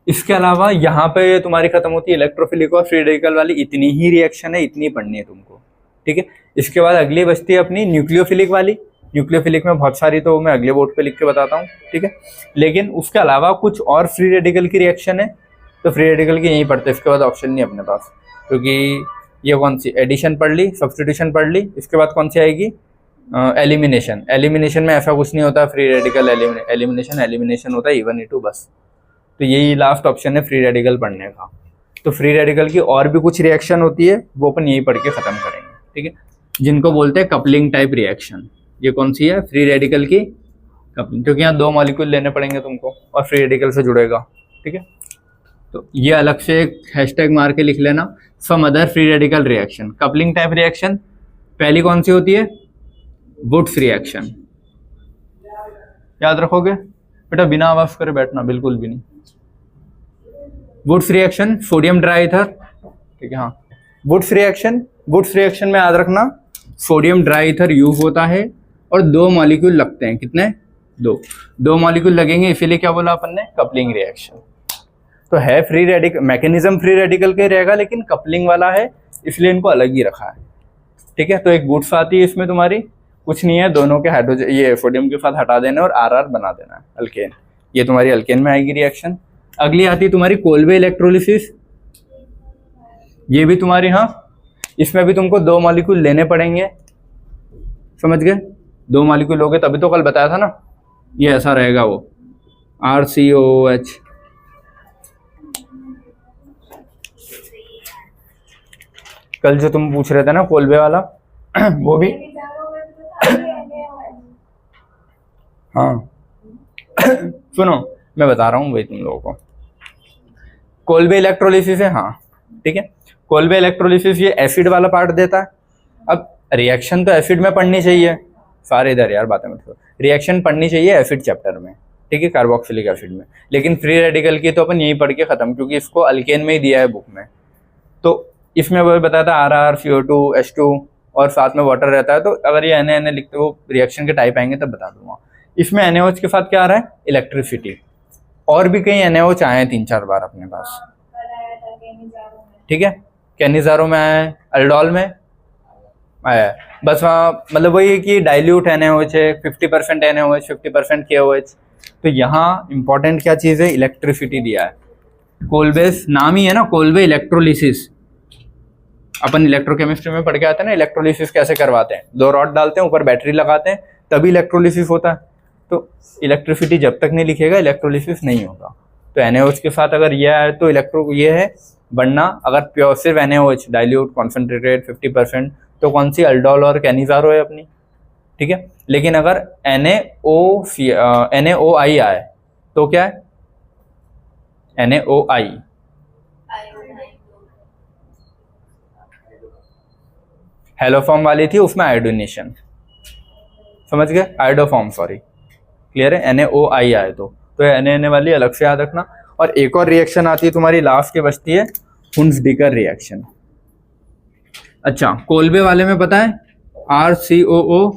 इसके अलावा यहाँ पे तुम्हारी खत्म होती है इलेक्ट्रोफिलिक और फ्री रेडिकल वाली, इतनी ही रिएक्शन है, इतनी पढ़नी है तुमको, ठीक है। इसके बाद अगली बचती है अपनी न्यूक्लियोफिलिक वाली। न्यूक्लियोफिलिक में बहुत सारी तो मैं अगले बोर्ड पे लिख के बताता हूँ, ठीक है। लेकिन उसके अलावा कुछ और फ्री रेडिकल की रिएक्शन है, तो फ्री रेडिकल की यहीं पढ़ते, इसके बाद ऑप्शन नहीं अपने पास, क्योंकि ये कौन सी, एडिशन पढ़ ली, सब्स्टिट्यूशन पढ़ ली, इसके बाद कौन सी आएगी, एलिमिनेशन। एलिमिनेशन में ऐसा कुछ नहीं होता फ्री रेडिकल एलिमिनेशन होता है E1 E2 बस। तो यही लास्ट ऑप्शन है फ्री रेडिकल पढ़ने का। तो फ्री रेडिकल की और भी कुछ रिएक्शन होती है, वो अपन यही पढ़ के खत्म करेंगे, ठीक है, जिनको बोलते हैं कपलिंग टाइप रिएक्शन। ये कौन सी है, फ्री रेडिकल की कपलिंग, क्योंकि यहाँ 2 मॉलिक्यूल लेने पड़ेंगे तुमको और फ्री रेडिकल से जुड़ेगा, ठीक है। तो ये अलग से एक हैशटैग मार के लिख लेना, some other free radical reaction. Coupling type reaction पहली कौन सी होती है, वुड्स रिएक्शन। याद रखोगे बेटा, बिना आवाज करे बैठना बिल्कुल भी नहीं। वुड्स रिएक्शन, सोडियम ड्राईथर, ठीक है। हाँ, वुड्स रिएक्शन में याद रखना सोडियम ड्राईथर यूज होता है और 2 मॉलिक्यूल लगते हैं, कितने, 2 मॉलिक्यूल लगेंगे, इसीलिए क्या बोला अपन ने, कपलिंग रिएक्शन। तो है free radical, mechanism free radical के रहेगा, लेकिन कपलिंग वाला है, इसलिए इनको अलग ही रखा है, ठीक है। तो एक वुड्स आती है इसमें तुम्हारी, कुछ नहीं है, दोनों के हाइड्रोजन ये सोडियम के साथ हटा देना और RR बना देना है, अल्केन। ये तुम्हारी अल्केन में आएगी रिएक्शन। अगली आती है तुम्हारी कोल्बे इलेक्ट्रोलिसिस। ये भी तुम्हारी, हाँ, इसमें भी तुमको 2 मॉलिक्यूल लेने पड़ेंगे, समझ गए, 2 मॉलिक्यूल लोगे तभी तो कल बताया था ना, ये ऐसा रहेगा वो RCOOH। कल जो तुम पूछ रहे थे ना कोल्बे वाला वो भी हाँ सुनो मैं बता रहा हूँ भाई तुम लोगों को, कोल्बे इलेक्ट्रोलिसिस है, हाँ ठीक है। कोल्बे इलेक्ट्रोलिसिस ये एसिड वाला पार्ट देता है। अब रिएक्शन तो एसिड में पढ़नी चाहिए, सारे इधर यार बातें मतलब, रिएक्शन पढ़नी चाहिए एसिड चैप्टर में, ठीक है, कार्बोक्सिलिक एसिड में। लेकिन फ्री रेडिकल की तो अपन यहीं पढ़ के खत्म, क्योंकि इसको अल्केन में ही दिया है बुक में। तो इसमें वो बताता है RR CO2 H2 और साथ में वाटर रहता है। तो अगर ये Na लिखते हो रिएक्शन के टाइप आएंगे तब बता दूंगा। इसमें NaOH के साथ क्या आ रहा है, इलेक्ट्रिसिटी। और भी कई NaOH आए हैं 3-4 बार अपने पास, ठीक है, कैनिजारो में आया है, अल्डोल में आया है, बस वहाँ मतलब वही है कि डाइल्यूट NaOH है, 50% NaOH 50% KOH। तो यहाँ इंपॉर्टेंट क्या चीज़ है, इलेक्ट्रिसिटी दिया है। कोल्बेस नाम ही है ना, कोल्बे इलेक्ट्रोलिसिस। अपन इलेक्ट्रोकेमिस्ट्री में पढ़ के आते हैं ना, इलेक्ट्रोलिसिस कैसे करवाते हैं, 2 रॉड डालते हैं, ऊपर बैटरी लगाते हैं, तभी इलेक्ट्रोलिसिस होता है। तो इलेक्ट्रिसिटी जब तक नहीं लिखेगा इलेक्ट्रोलिसिस नहीं होगा। तो NaOH के साथ अगर यह है तो इलेक्ट्रो ये है, वरना अगर प्योर सिर्फ NaOH डाइल्यूट कॉन्सेंट्रेटेड 50%, तो कौन सी, अल्डोल और कैनिजारो है अपनी, ठीक है। लेकिन अगर NaOI आए तो क्या है, NaOI हेलोफॉर्म वाली थी, उसमें आयोडीनेशन, समझ गए, आयोडोफॉर्म सॉरी, क्लियर है। NaOI आए तो Na वाली अलग से याद रखना। और एक और रिएक्शन आती है तुम्हारी लास्ट के बचती है, हुंसडिकर रिएक्शन। अच्छा, कोल्बे वाले में पता है RCOO,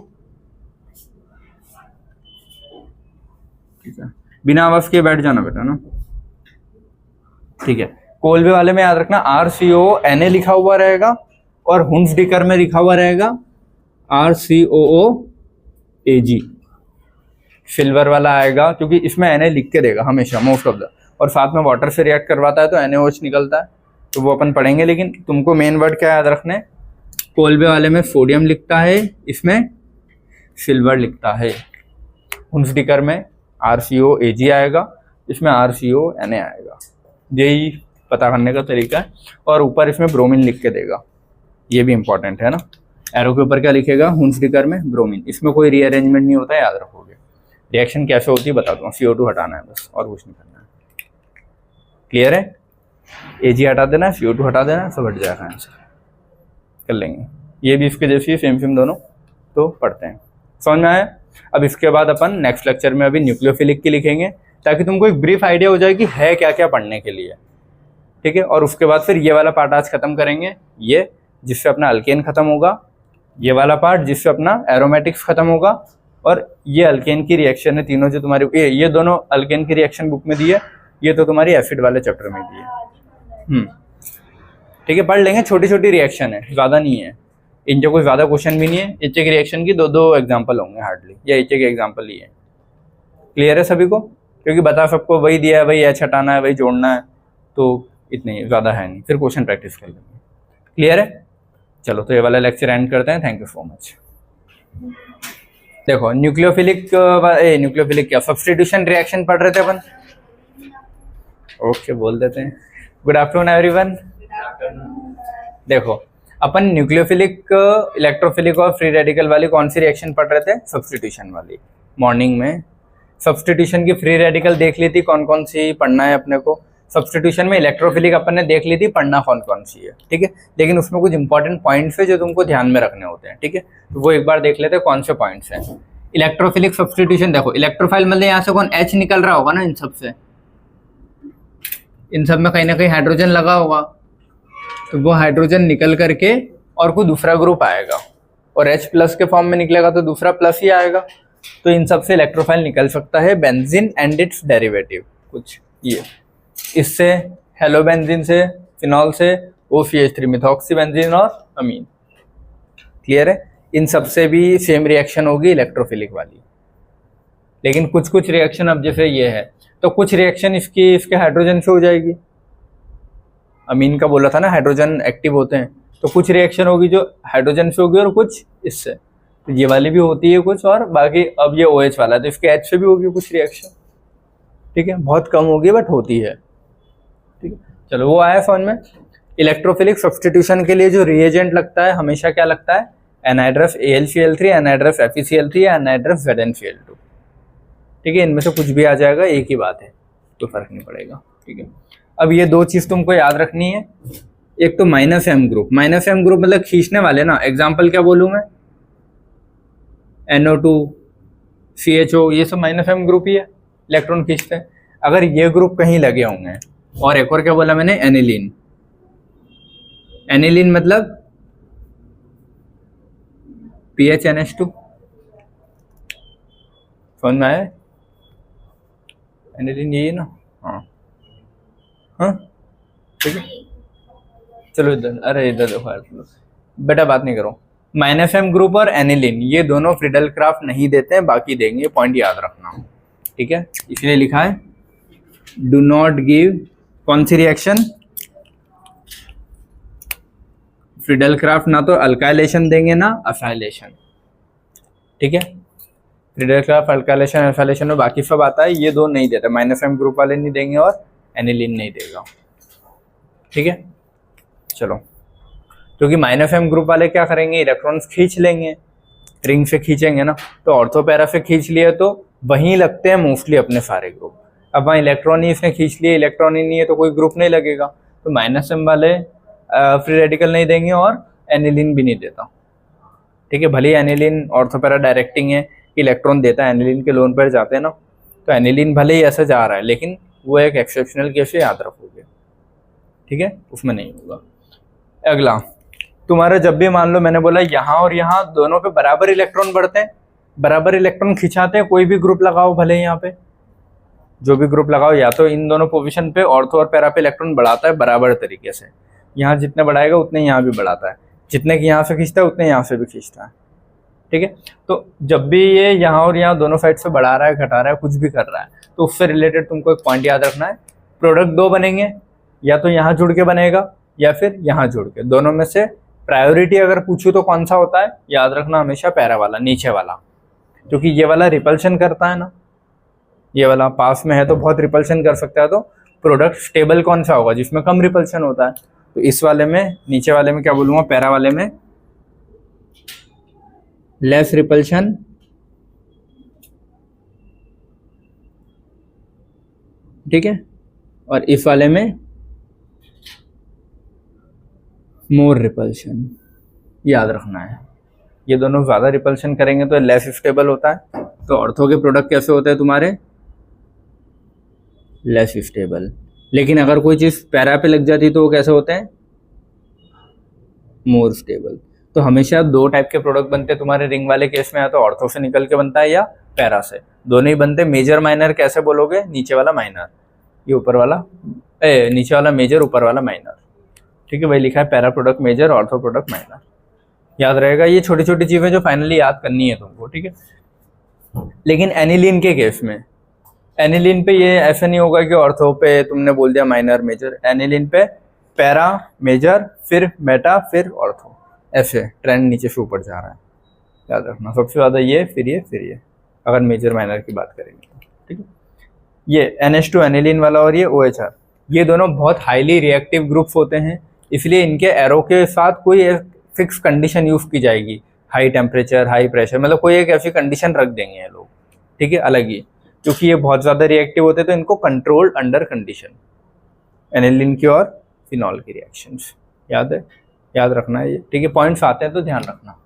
ठीक है, बिना आवाज के बैठ जाना बेटा ना, ठीक है। कोल्बे वाले में याद रखना RCOO Na लिखा हुआ रहेगा और हुंसडिकर में लिखा हुआ रहेगा RCOOAG, सिल्वर वाला आएगा, क्योंकि इसमें Na लिख के देगा हमेशा मोस्ट ऑफ द, और साथ में वाटर से रिएक्ट करवाता है तो NaOH निकलता है, तो वो अपन पढ़ेंगे। लेकिन तुमको मेन वर्ड क्या याद रखने, कोल्बे वाले में सोडियम लिखता है, इसमें सिल्वर लिखता है, हुंसडिकर में RCOAG आएगा, इसमें RCONA आएगा। यही पता करने का तरीका है। और ऊपर इसमें ब्रोमीन लिख के देगा, ये भी इंपॉर्टेंट है ना, एरो के ऊपर क्या लिखेगा, हुंसडिकर में ब्रोमीन। इसमें कोई रीअरेंजमेंट नहीं होता है, याद रखोगे। रिएक्शन कैसे होती है बता दूंगा, CO2 हटाना है बस, और कुछ नहीं करना है, क्लियर है। Ag हटा देना, CO2 हटा देना, सब हट जाएगा आंसर, कर लेंगे। ये भी इसके जैसी सेम सेम दोनों, तो पढ़ते हैं। समझ में आया? अब इसके बाद अपन नेक्स्ट लेक्चर में अभी न्यूक्लियोफिलिक की लिखेंगे, ताकि तुमको एक ब्रीफ आइडिया हो जाए कि है क्या क्या पढ़ने के लिए, ठीक है। और उसके बाद फिर ये वाला पार्ट आज खत्म करेंगे, ये जिससे अपना अल्केन खत्म होगा, ये वाला पार्ट जिससे अपना एरोमेटिक्स खत्म होगा, और ये अल्केन की रिएक्शन है तीनों जो तुम्हारी, ये दोनों अल्केन की रिएक्शन बुक में दी है, ये तो तुम्हारी एसिड वाले चैप्टर में दी है। ठीक है, पढ़ लेंगे, छोटी छोटी रिएक्शन है, ज़्यादा नहीं है, इनके कोई ज़्यादा क्वेश्चन भी नहीं है। एच की रिएक्शन की दो एग्जाम्पल होंगे हार्डली, या एच के एग्जाम्पल ही है। क्लियर है सभी को? क्योंकि बता सबको वही दिया है, वही एच हटाना है, वही जोड़ना है, तो इतनी ज़्यादा है नहीं, फिर क्वेश्चन प्रैक्टिस कर लेंगे। क्लियर है? चलो तो ये वाला लेक्चर एंड करते हैं। Thank you so much. देखो न्यूक्लियोफिलिक क्या सब्स्टिट्यूशन रिएक्शन पढ़ रहे थे अपन, ओके बोल देते हैं। Good afternoon everyone. देखो अपन न्यूक्लियोफिलिक, इलेक्ट्रोफिलिक और फ्री रेडिकल वाली कौन सी रिएक्शन पढ़ रहे थे? सब्स्टिट्यूशन वाली। मॉर्निंग में सब्स्टिट्यूशन की फ्री रेडिकल देख ली थी, कौन कौन सी पढ़ना है अपने को। सब्स्टिट्यूशन में इलेक्ट्रोफिलिक अपन ने देख ली थी, पढ़ना कौन कौन सी है, ठीक है। लेकिन उसमें कुछ इंपॉर्टेंट पॉइंट्स है जो तुमको ध्यान में रखने होते हैं, ठीक है। तो वो एक बार देख लेते हैं कौन से पॉइंट्स हैं। इलेक्ट्रोफिलिक सब्स्टिट्यूशन, देखो इलेक्ट्रोफाइल मतलब यहाँ से कौन H निकल रहा होगा ना, इन सब से, इन सब में कहीं ना कहीं हाइड्रोजन लगा होगा, तो वो हाइड्रोजन निकल करके और कोई दूसरा ग्रुप आएगा, और H प्लस के फॉर्म में निकलेगा तो दूसरा प्लस ही आएगा। तो इन सब से इलेक्ट्रोफाइल निकल सकता है बेंजीन एंड इट्स डेरिवेटिव, कुछ ये, इससे हेलोबेंजीन से, फिनॉल से, OCH3 मिथॉक्सी बेंजीन और अमीन। क्लियर है? इन सब से भी सेम रिएक्शन होगी इलेक्ट्रोफिलिक वाली। लेकिन कुछ कुछ रिएक्शन, अब जैसे ये है तो कुछ रिएक्शन इसके हाइड्रोजन से हो जाएगी। अमीन का बोला था ना हाइड्रोजन एक्टिव होते हैं, तो कुछ रिएक्शन होगी जो हाइड्रोजन से होगी और कुछ इससे, तो ये वाली भी होती है कुछ, और बाकी अब ये OH वाला है तो इसके H से भी होगी कुछ रिएक्शन, ठीक है। बहुत कम होगी बट होती है, ठीक है। चलो वो आया समझ में। इलेक्ट्रोफिलिक सब्स्टिट्यूशन के लिए जो रिएजेंट लगता है हमेशा क्या लगता है? एनाइड्रस AlCl3, एनाइड्रस FeCl3 या एनाइड्रस ZnCl2, ठीक है। इनमें से कुछ भी आ जाएगा, एक ही बात है, तो फर्क नहीं पड़ेगा, ठीक है। अब ये दो चीज तुमको याद रखनी है, एक तो -M ग्रुप, -M ग्रुप मतलब खींचने वाले ना, एग्जाम्पल क्या बोलूं मैं, NO2 CHO, ये सब -M ग्रुप ही है, इलेक्ट्रॉन खींचते हैं। अगर ये ग्रुप कहीं लगे होंगे, और एक और क्या बोला मैंने, एनिलीन, एनिलीन मतलब PHNH2, समझ में आया? एनिलीन यही है ना, हाँ ठीक है। चलो इधर, अरे इधर देखो बेटा, बात नहीं करो। -M ग्रुप और एनिलीन ये दोनों फ्रीडल क्राफ्ट नहीं देते हैं, बाकी देंगे, पॉइंट याद रखना, ठीक है। इसलिए लिखा है डू नॉट गिव, कौन सी रिएक्शन? फ्रीडल क्राफ्ट ना तो अल्काइलेशन देंगे ना असाइलेशन, ठीक है। फ्रीडल क्राफ्ट अल्काइलेशन असाइलेशन में बाकी सब आता है, ये दो नहीं देते, -M ग्रुप वाले नहीं देंगे और एनिलीन नहीं देगा, ठीक है। चलो, क्योंकि -M ग्रुप वाले क्या करेंगे, इलेक्ट्रॉन्स खींच लेंगे, रिंग से खींचेंगे ना, तो ऑर्थो पैरा से खींच लिए तो वहीं लगते हैं मोस्टली अपने सारे ग्रुप। अब वहाँ इलेक्ट्रॉन ही इसने खींच लिए, इलेक्ट्रॉन ही नहीं है तो कोई ग्रुप नहीं लगेगा, तो -M वाले फ्री रेडिकल नहीं देंगे और एनिलीन भी नहीं देता, ठीक है। भले ही एनिलीन ऑर्थो पैरा डायरेक्टिंग है, इलेक्ट्रॉन देता है, एनिलीन के लोन पर जाते हैं ना, तो एनिलीन भले ही ऐसा जा रहा है, लेकिन वो एक एक्सेप्शनल केस है, याद रखोगे, ठीक है, उसमें नहीं होगा। अगला, तुम्हारा जब भी मान लो मैंने बोला यहाँ और यहाँ दोनों पे बराबर इलेक्ट्रॉन बढ़ते हैं, बराबर इलेक्ट्रॉन खिंचाते हैं, कोई भी ग्रुप लगाओ, भले यहाँ पे जो भी ग्रुप लगाओ, या तो इन दोनों पोजीशन पे ऑर्थो और पैरा पे इलेक्ट्रॉन बढ़ाता है बराबर तरीके से, यहाँ जितने बढ़ाएगा उतने यहाँ भी बढ़ाता है, जितने की यहाँ से खींचता है उतने यहाँ से भी खींचता है, ठीक है। तो जब भी ये यहाँ और यहाँ दोनों साइड से बढ़ा रहा है, घटा रहा है, कुछ भी कर रहा है, तो उससे रिलेटेड तुमको एक पॉइंट याद रखना है, प्रोडक्ट दो बनेंगे, या तो यहाँ जुड़ के बनेगा या फिर यहाँ जुड़ के, दोनों में से प्रायोरिटी अगर पूछूं तो कौन सा होता है, याद रखना हमेशा पैरा वाला, नीचे वाला, क्योंकि ये वाला रिपल्शन करता है ना, ये वाला पास में है तो बहुत रिपल्शन कर सकता है, तो प्रोडक्ट स्टेबल कौन सा होगा, जिसमें कम रिपल्शन होता है, तो इस वाले में, नीचे वाले में क्या बोलूँगा, पैरा वाले में लेस रिपल्शन, ठीक है, और इस वाले में मोर रिपल्शन, याद रखना है। ये दोनों ज़्यादा रिपल्शन करेंगे तो लेस स्टेबल होता है। तो ऑर्थो के प्रोडक्ट कैसे होते हैं तुम्हारे? Less stable. लेकिन अगर कोई चीज़ पैरा पे लग जाती तो वो कैसे होते हैं? More stable. तो हमेशा दो टाइप के प्रोडक्ट बनते हैं तुम्हारे रिंग वाले केस में, या तो ऑर्थो से निकल के बनता है या पैरा से, दोनों ही बनते। मेजर माइनर कैसे बोलोगे? नीचे वाला माइनर, ये ऊपर वाला नीचे वाला मेजर, ऊपर वाला माइनर। ठीक है, वही लिखा है, para product major, ortho product minor. याद रहेगा, ये छोटी छोटी चीज़ें जो फाइनली याद करनी है तुमको। ठीक है, लेकिन एनिलीन के केस में, एनिलीन पे ये ऐसा नहीं होगा कि ऑर्थो पे तुमने बोल दिया माइनर मेजर। एनिलीन पे पैरा मेजर, फिर मेटा, फिर ऑर्थो, ऐसे ट्रेंड नीचे से ऊपर जा रहा है। याद रखना, सबसे ज़्यादा ये, फिर ये, फिर ये, अगर मेजर माइनर की बात करेंगे तो। ठीक है, ये NH2 एनिलीन वाला और ये OHR, ये दोनों बहुत हाईली रिएक्टिव ग्रुप्स होते हैं, इसलिए इनके एरो के साथ कोई एक फिक्स कंडीशन यूज़ की जाएगी, हाई टेम्परेचर, हाई प्रेशर, मतलब कोई एक ऐसी कंडीशन रख देंगे ये लोग। ठीक है, अलग ही, क्योंकि ये बहुत ज़्यादा रिएक्टिव होते हैं तो इनको कंट्रोल्ड अंडर कंडीशन, एनिलीन की और फिनॉल की रिएक्शंस। याद है, याद रखना है ये। ठीक है, पॉइंट्स आते हैं तो ध्यान रखना।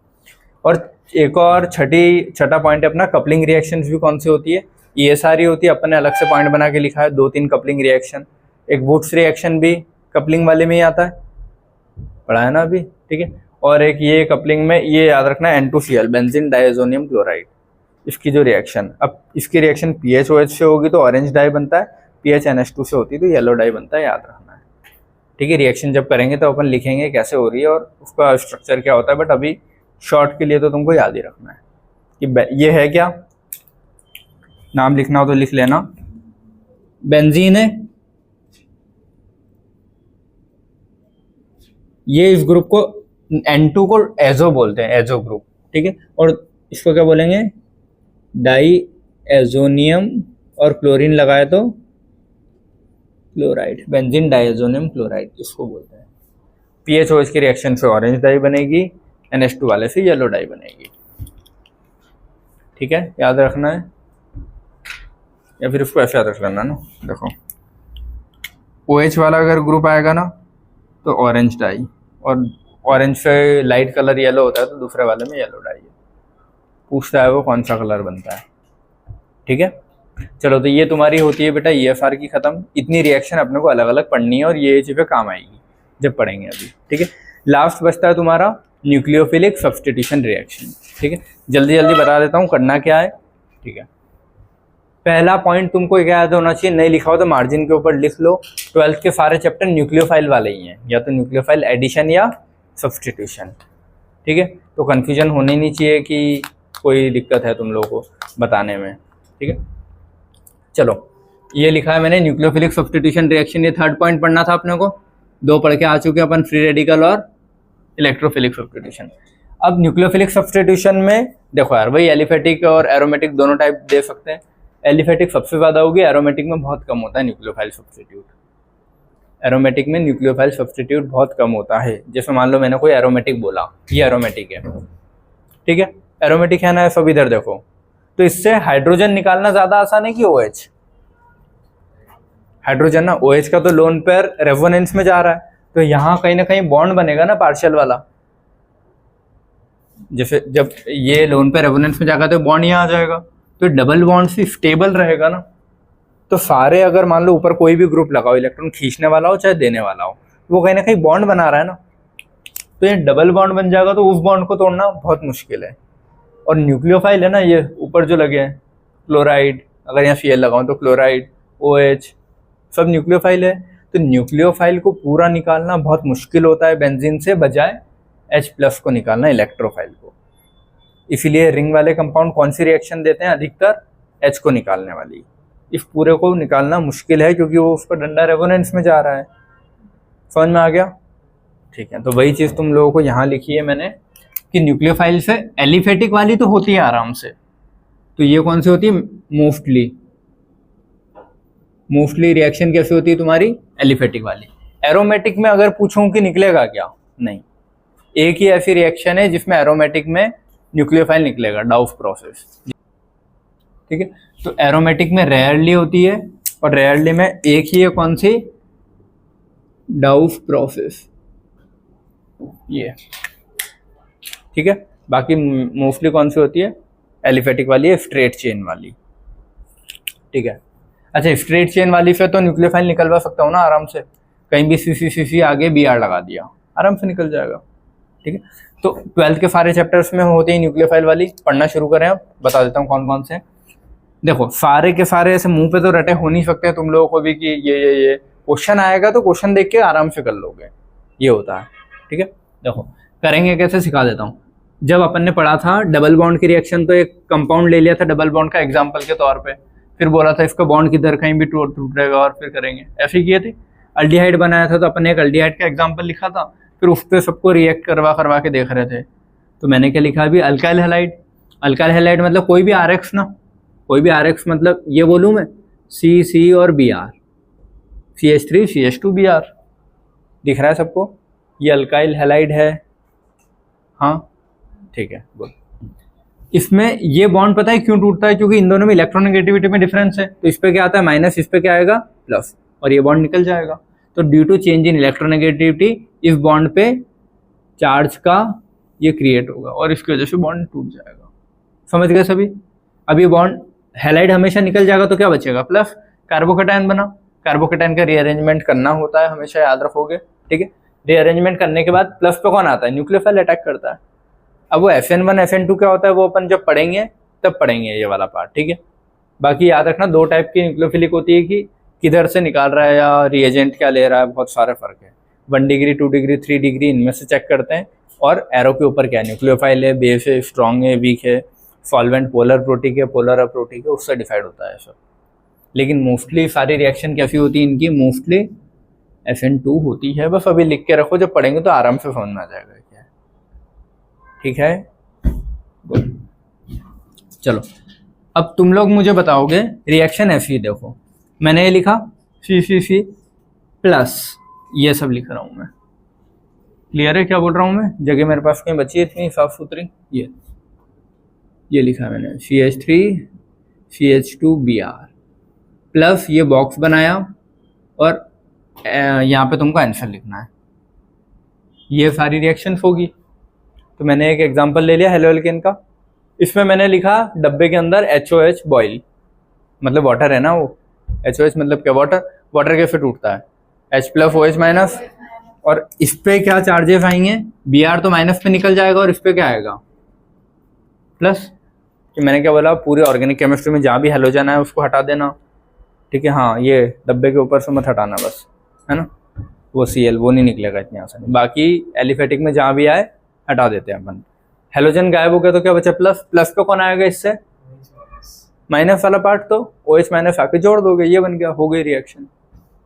और एक और छठा पॉइंट है अपना, कपलिंग रिएक्शंस भी कौन सी होती है? ये सारी होती है, अपन ने अलग से पॉइंट बना के लिखा है, 2-3 कपलिंग रिएक्शन। एक वुड्स रिएक्शन भी कपलिंग वाले में ही आता है, पढ़ा है ना अभी। ठीक है, और एक ये कपलिंग में, ये याद रखना है, N2Cl, बेंजीन डाइअज़ोनियम क्लोराइड, इसकी जो रिएक्शन, अब इसकी रिएक्शन PHOH से होगी तो ऑरेंज डाई बनता है, PH NH2 से होती है तो येलो डाई बनता है, याद रखना है। ठीक है, रिएक्शन जब करेंगे तो अपन लिखेंगे कैसे हो रही है और उसका स्ट्रक्चर क्या होता है, बट अभी शॉर्ट के लिए तो तुमको याद ही रखना है कि ये है क्या, नाम लिखना हो तो लिख लेना, बेंजीन है, ये इस ग्रुप को N2 को एजो बोलते हैं, एजो ग्रुप। ठीक है, और इसको क्या बोलेंगे? डाइएजोनियम, और क्लोरीन लगाए तो क्लोराइड, बेंजीन डाइएजोनियम क्लोराइड इसको बोलते हैं। PHOH की रिएक्शन से ऑरेंज डाई बनेगी, NH2 वाले से येलो डाई बनेगी। ठीक है, याद रखना है, या फिर उसको ऐसे याद रख लेना ना। देखो, OH वाला अगर ग्रुप आएगा ना तो ऑरेंज डाई, और ऑरेंज से लाइट कलर येलो होता है तो दूसरे वाले में येलो डाई है। पूछता है वो कौन सा कलर बनता है। ठीक है, चलो, तो ये तुम्हारी होती है बेटा EFR की खत्म। इतनी रिएक्शन अपने को अलग अलग पढ़नी है और ये चीज़ें काम आएगी जब पढ़ेंगे अभी। ठीक है, लास्ट बचता है तुम्हारा न्यूक्लियोफिलिक सब्स्टिट्यूशन रिएक्शन। ठीक है, जल्दी जल्दी बता देता हूँ करना क्या है। ठीक है, पहला पॉइंट तुमको क्या याद होना चाहिए, नहीं लिखा हो तो मार्जिन के ऊपर लिख लो, 12th के सारे चैप्टर न्यूक्लियोफाइल वाले ही हैं, या तो न्यूक्लियोफाइल एडिशन या सब्स्टिट्यूशन। ठीक है, तो कन्फ्यूजन होनी नहीं चाहिए कि कोई दिक्कत है तुम लोगों को बताने में। ठीक है, चलो, ये लिखा है मैंने न्यूक्लियोफिलिक सब्स्टिट्यूशन रिएक्शन, ये थर्ड पॉइंट पढ़ना था अपने को, 2 पढ़ के आ चुके अपन, फ्री रेडिकल और इलेक्ट्रोफिलिक सब्स्टिट्यूशन। अब न्यूक्लियोफिलिक सब्स्टिट्यूशन में देखो यार, वही एलिफेटिक और एरोमेटिक दोनों टाइप दे सकते हैं। एलिफेटिक सबसे ज़्यादा होगी, एरोमेटिक में बहुत कम होता है न्यूक्लियोफाइल सब्स्टिट्यूट। एरोमेटिक में न्यूक्लियोफाइल सब्स्टिट्यूट बहुत कम होता है। जैसे मान लो मैंने कोई एरोमेटिक बोला, ये एरोमेटिक है। ठीक है, एरोमेटिक है ना, सब इधर देखो, तो इससे हाइड्रोजन निकालना ज़्यादा आसान है कि OH? हाइड्रोजन ना, OH का तो लोन पेयर रेजोनेंस में जा रहा है, तो यहाँ कहीं ना कहीं बॉन्ड बनेगा ना पार्शियल वाला। जैसे जब ये लोन पेयर रेजोनेंस में जाएगा तो बॉन्ड यहाँ आ जाएगा, तो डबल बॉन्ड से स्टेबल रहेगा ना। तो सारे, अगर मान लो ऊपर कोई भी ग्रुप लगाओ, इलेक्ट्रॉन खींचने वाला हो चाहे देने वाला हो, वो कहीं ना कहीं बॉन्ड बना रहा है ना, तो ये डबल बॉन्ड बन जाएगा, तो उस बॉन्ड को तोड़ना बहुत मुश्किल है। और न्यूक्लियोफाइल है ना, ये ऊपर जो लगे हैं, क्लोराइड, अगर यहाँ Cl लगाऊं तो क्लोराइड, OH, सब न्यूक्लियोफाइल है। तो न्यूक्लियोफाइल को पूरा निकालना बहुत मुश्किल होता है बेंजीन से, बजाय H+ को निकालना, इलेक्ट्रोफाइल को। इसीलिए रिंग वाले कंपाउंड कौन सी रिएक्शन देते हैं अधिकतर? H को निकालने वाली। इस पूरे को निकालना मुश्किल है क्योंकि वो उसका डंडा रेजोनेंस में जा रहा है। समझ में आ गया? ठीक है, तो वही चीज़ तुम लोगों को यहाँ लिखी है मैंने कि न्यूक्लियोफाइल से एलिफेटिक वाली तो होती है आराम से, तो ये कौन सी होती है? मोस्टली रिएक्शन कैसी होती है तुम्हारी? एलिफेटिक वाली। एरोमेटिक में अगर पूछूं कि निकलेगा क्या? नहीं, एक ही ऐसी रिएक्शन है जिसमें एरोमेटिक में न्यूक्लियोफाइल निकलेगा, डाउफ प्रोसेस। ठीक है, तो एरोमेटिक में रेयरली होती है, और रेयरली में एक ही है, कौन सी? डाउफ प्रोसेस। ये, ठीक है। बाकी मोस्टली कौन सी होती है, एलिफेटिक वाली है, स्ट्रेट चेन वाली, ठीक है। अच्छा, स्ट्रेट चेन वाली से तो न्यूक्लियोफाइल निकलवा सकता हूँ ना आराम से, कहीं भी सी आगे BR लगा दिया, आराम से निकल जाएगा, ठीक है। तो 12th के सारे चैप्टर्स में होते हैं न्यूक्लियोफाइल वाली, पढ़ना शुरू करें। अब बता देता हूँ कौन कौन से। देखो सारे के सारे ऐसे मुंह पे तो रटे हो नहीं सकते तुम लोगों को भी कि ये क्वेश्चन आएगा तो क्वेश्चन देख के आराम से कर लोगे, ये होता है, ठीक है। देखो करेंगे कैसे, सिखा देता हूँ। जब अपन ने पढ़ा था डबल बॉन्ड की रिएक्शन, तो एक कंपाउंड ले लिया था डबल बॉन्ड का एग्जाम्पल के तौर पे, फिर बोला था इसका बॉन्ड किधर कहीं भी टूटेगा और फिर करेंगे, ऐसे ही किए थे। अल्डिहाइड बनाया था तो अपन ने एक अल्डिहाइड का एग्जाम्पल लिखा था, फिर उस पर सबको रिएक्ट करवा के देख रहे थे। तो मैंने क्या लिखा अभी, अल्काइल हैलाइड। अल्काइल हैलाइड मतलब कोई भी RX ना, कोई भी RX मतलब ये बोलूँ मैं, C और Br, CH3 CH2 Br, दिख रहा है सबको, ये अल्काइल हैलाइड है, हाँ ठीक है गुड। इसमें ये बॉन्ड पता है क्यों टूटता है, क्योंकि इन दोनों में इलेक्ट्रोनेगेटिविटी में डिफरेंस है, तो इस पे क्या आता है माइनस, इस पे क्या आएगा प्लस, और ये बॉन्ड निकल जाएगा। तो due to change in electronegativity इस बॉन्ड पे चार्ज का ये क्रिएट होगा और इसकी वजह से बॉन्ड टूट जाएगा। समझ गए सभी। अब ये बॉन्ड हैलाइड हमेशा निकल जाएगा तो क्या बचेगा, प्लस कार्बोकेटायन बना। कार्बोकेटायन का रीअरेंजमेंट करना होता है, हमेशा याद रखोगे, ठीक है। रीअरेंजमेंट करने के बाद प्लस पे कौन आता है, न्यूक्लियोफाइल अटैक करता है। अब वो FN1 FN2 क्या होता है वो अपन जब पढ़ेंगे तब पढ़ेंगे ये वाला पार्ट, ठीक है। बाकी याद रखना दो टाइप की न्यूक्लियोफिलिक होती है कि किधर से निकाल रहा है या रिएजेंट क्या ले रहा है, बहुत सारे फर्क है। 1 डिग्री 2 डिग्री 3 डिग्री इनमें से चेक करते हैं, और एरो के ऊपर क्या है, न्यूक्लियोफाइल है, बेस है, स्ट्रॉन्ग है, वीक है, सॉल्वेंट पोलर प्रोटिक है, पोलर अप्रोटिक है, उससे डिसाइड होता है सब। लेकिन मोस्टली सारी रिएक्शन कैसी होती है इनकी, मोस्टली FN2 होती है। बस अभी लिख के रखो, जब पढ़ेंगे तो आराम से समझ में आ जाएगा क्या है, ठीक है। चलो अब तुम लोग मुझे बताओगे रिएक्शन ऐसी, देखो मैंने ये लिखा C प्लस, ये सब लिख रहा हूँ मैं, क्लियर है क्या बोल रहा हूँ मैं, जगह मेरे पास कहीं बची है इतनी साफ सुथरी, ये लिखा मैंने CH3 CH2 Br प्लस, ये बॉक्स बनाया और यहाँ पे तुमको आंसर लिखना है। ये सारी रिएक्शंस होगी। तो मैंने एक एग्जांपल ले लिया हेलो एल्केन का, इसमें मैंने लिखा डब्बे के अंदर HOH बॉइल, मतलब वाटर है ना वो, HOH मतलब क्या, वाटर कैसे टूटता है, H प्लस OH माइनस, और इस पे क्या चार्जेस आएंगे, Br तो माइनस पे निकल जाएगा और इस पे क्या आएगा प्लस। कि मैंने क्या बोला, पूरे ऑर्गेनिक केमिस्ट्री में जहाँ भी हेलोजन है उसको हटा देना, ठीक है। हाँ ये डब्बे के ऊपर से मत हटाना बस, है ना, वो Cl वो नहीं निकलेगा इतनी आसानी। बाकी एलिफेटिक में जहाँ भी आए हटा देते हैं अपन। हेलोजन गायब हो गया तो क्या बचा, प्लस। प्लस पे कौन आएगा इससे, माइनस वाला पार्ट, तो OH माइनस आके जोड़ दोगे, ये बन गया, हो गई रिएक्शन,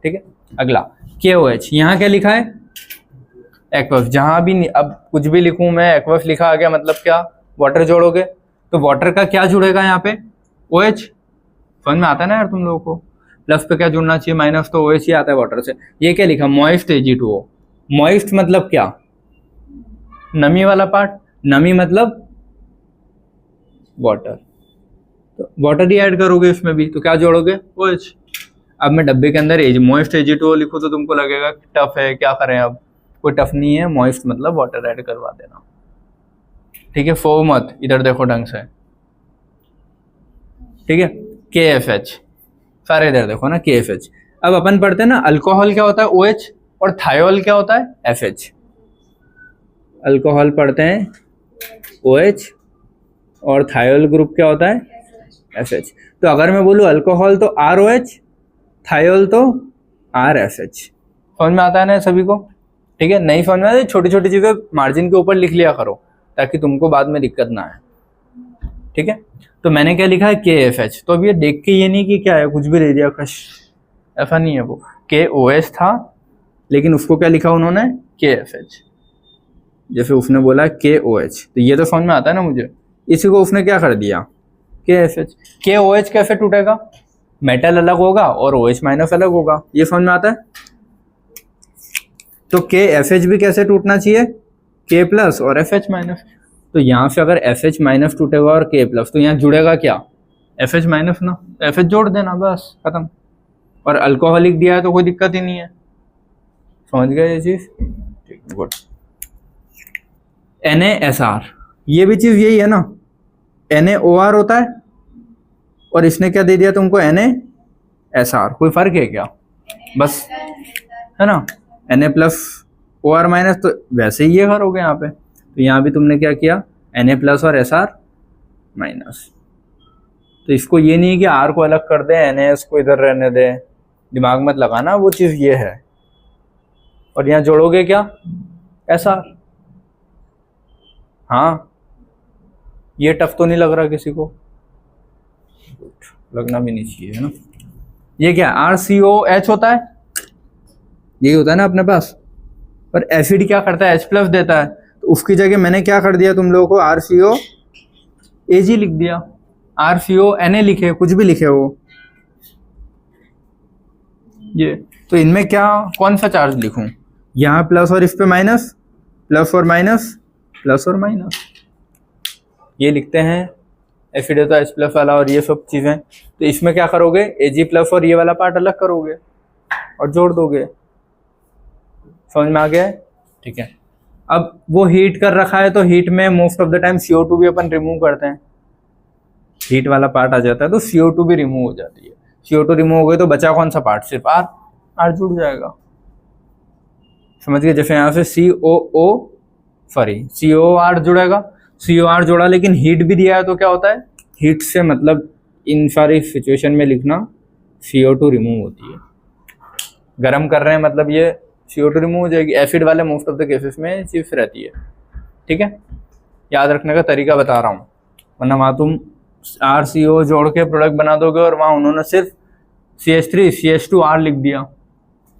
ठीक है। अगला KOH, यहाँ क्या लिखा है एक्वस, जहाँ भी अब कुछ भी लिखूं मैं, एक्वस लिखा आ गया, मतलब क्या, वाटर जोड़ोगे तो वाटर का क्या जुड़ेगा यहाँ पे, OH। समझ में आता है ना यार तुम लोगों को। प्लस पे क्या जुड़ना चाहिए, माइनस, तो OH ही आता है वाटर से। ये क्या लिखा, मॉइस्ट Ag2O। मॉइस्ट मतलब क्या, नमी वाला पार्ट, नमी मतलब वाटर, तो वाटर ही ऐड करोगे इसमें भी, तो क्या जोड़ोगे, OH। अब मैं डब्बे के अंदर मॉइस्ट Ag2O लिखूँ तो तुमको लगेगा टफ है, क्या करें, अब कोई टफ नहीं है, मॉइस्ट मतलब वाटर ऐड करवा देना, ठीक है। फो मत, इधर देखो ढंग से, ठीक है। KFH, सारे इधर देखो ना, KFH। अब अपन पढ़ते हैं ना अल्कोहल क्या होता है OH, और थायोल क्या होता है FH। अल्कोहल पढ़ते हैं OH और थायोल ग्रुप क्या होता है FH। तो अगर मैं बोलूँ अल्कोहल तो ROH, थायोल तो RFH। समझ में आता है ना सभी को, ठीक है। नहीं समझ में आता, छोटी छोटी चीजें मार्जिन के ऊपर लिख लिया करो ताकि तुमको बाद में दिक्कत ना आए, ठीक है। तो मैंने क्या लिखा है KFH, तो अब ये देख के ये नहीं कि क्या है कुछ भी ले दिया कश, ऐसा नहीं है। वो KOH था लेकिन उसको क्या लिखा उन्होंने KFH, जैसे उसने बोला KOH, तो ये तो समझ में आता है ना मुझे। इसी को उसने क्या कर दिया KFH। KOH कैसे टूटेगा, मेटल अलग होगा और OH माइनस अलग होगा, ये समझ में आता है। तो KFH भी कैसे टूटना चाहिए, K प्लस और FH माइनस। तो यहाँ से अगर FH माइनस टूटेगा और K प्लस, तो यहाँ जुड़ेगा क्या, FH माइनस ना, FH जोड़ देना बस, खत्म। और अल्कोहलिक दिया है तो कोई दिक्कत ही नहीं है, समझ गए ये चीज, ठीक, गुड। NaSr, ये भी चीज यही है ना, NaOR होता है और इसने क्या दे दिया तुमको, NaSr। कोई फर्क है क्या? बस है ना, Na प्लस OR माइनस, तो वैसे ही ये घर हो गया यहाँ पे। तो यहाँ भी तुमने क्या किया, Na प्लस और Sr माइनस। तो इसको ये नहीं कि R को अलग कर दे, NaS को इधर रहने दे, दिमाग मत लगाना, वो चीज ये है। और यहाँ जोड़ोगे क्या, Sr। हाँ, ये टफ तो नहीं लग रहा किसी को? लगना भी नहीं चाहिए, है ना। ये क्या, RCOH होता है, यही होता है ना अपने पास। पर एसिड क्या करता है, H प्लस देता है, तो उसकी जगह मैंने क्या कर दिया तुम लोगों को, RCOAG लिख दिया। RCONA लिखे, कुछ भी लिखे हो ये। तो इनमें क्या, कौन सा चार्ज लिखूं, यहाँ प्लस और इस पे माइनस, प्लस और माइनस, प्लस और माइनस, ये लिखते हैं। एसिड है तो H प्लस वाला और ये सब चीजें। तो इसमें क्या करोगे, Ag प्लस और ये वाला पार्ट अलग करोगे और जोड़ दोगे। समझ में आ गया है? ठीक है। अब वो हीट कर रखा है तो हीट में most of the time CO2 भी अपन रिमूव करते हैं। हीट वाला पार्ट आ जाता है तो CO2 भी रिमूव हो जाती है। CO2 रिमूव हो गई तो बचा कौन सा पार्ट, सिर्फ R जुड़ जाएगा। समझ गए? जैसे यहाँ से COR जुड़ेगा, COR जोड़ा, लेकिन हीट भी दिया है तो क्या होता है, हीट से मतलब इन सारी सिचुएशन में लिखना CO2 रिमूव होती है। गर्म कर रहे हैं मतलब ये CO2 रिमूव हो जाएगी। एसिड वाले मोस्ट ऑफ द केसेस में चीज रहती है। ठीक है, याद रखने का तरीका बता रहा हूँ, वरना वहाँ तुम RCO जोड़ के प्रोडक्ट बना दोगे और वहाँ उन्होंने सिर्फ CH3 CH2R लिख दिया,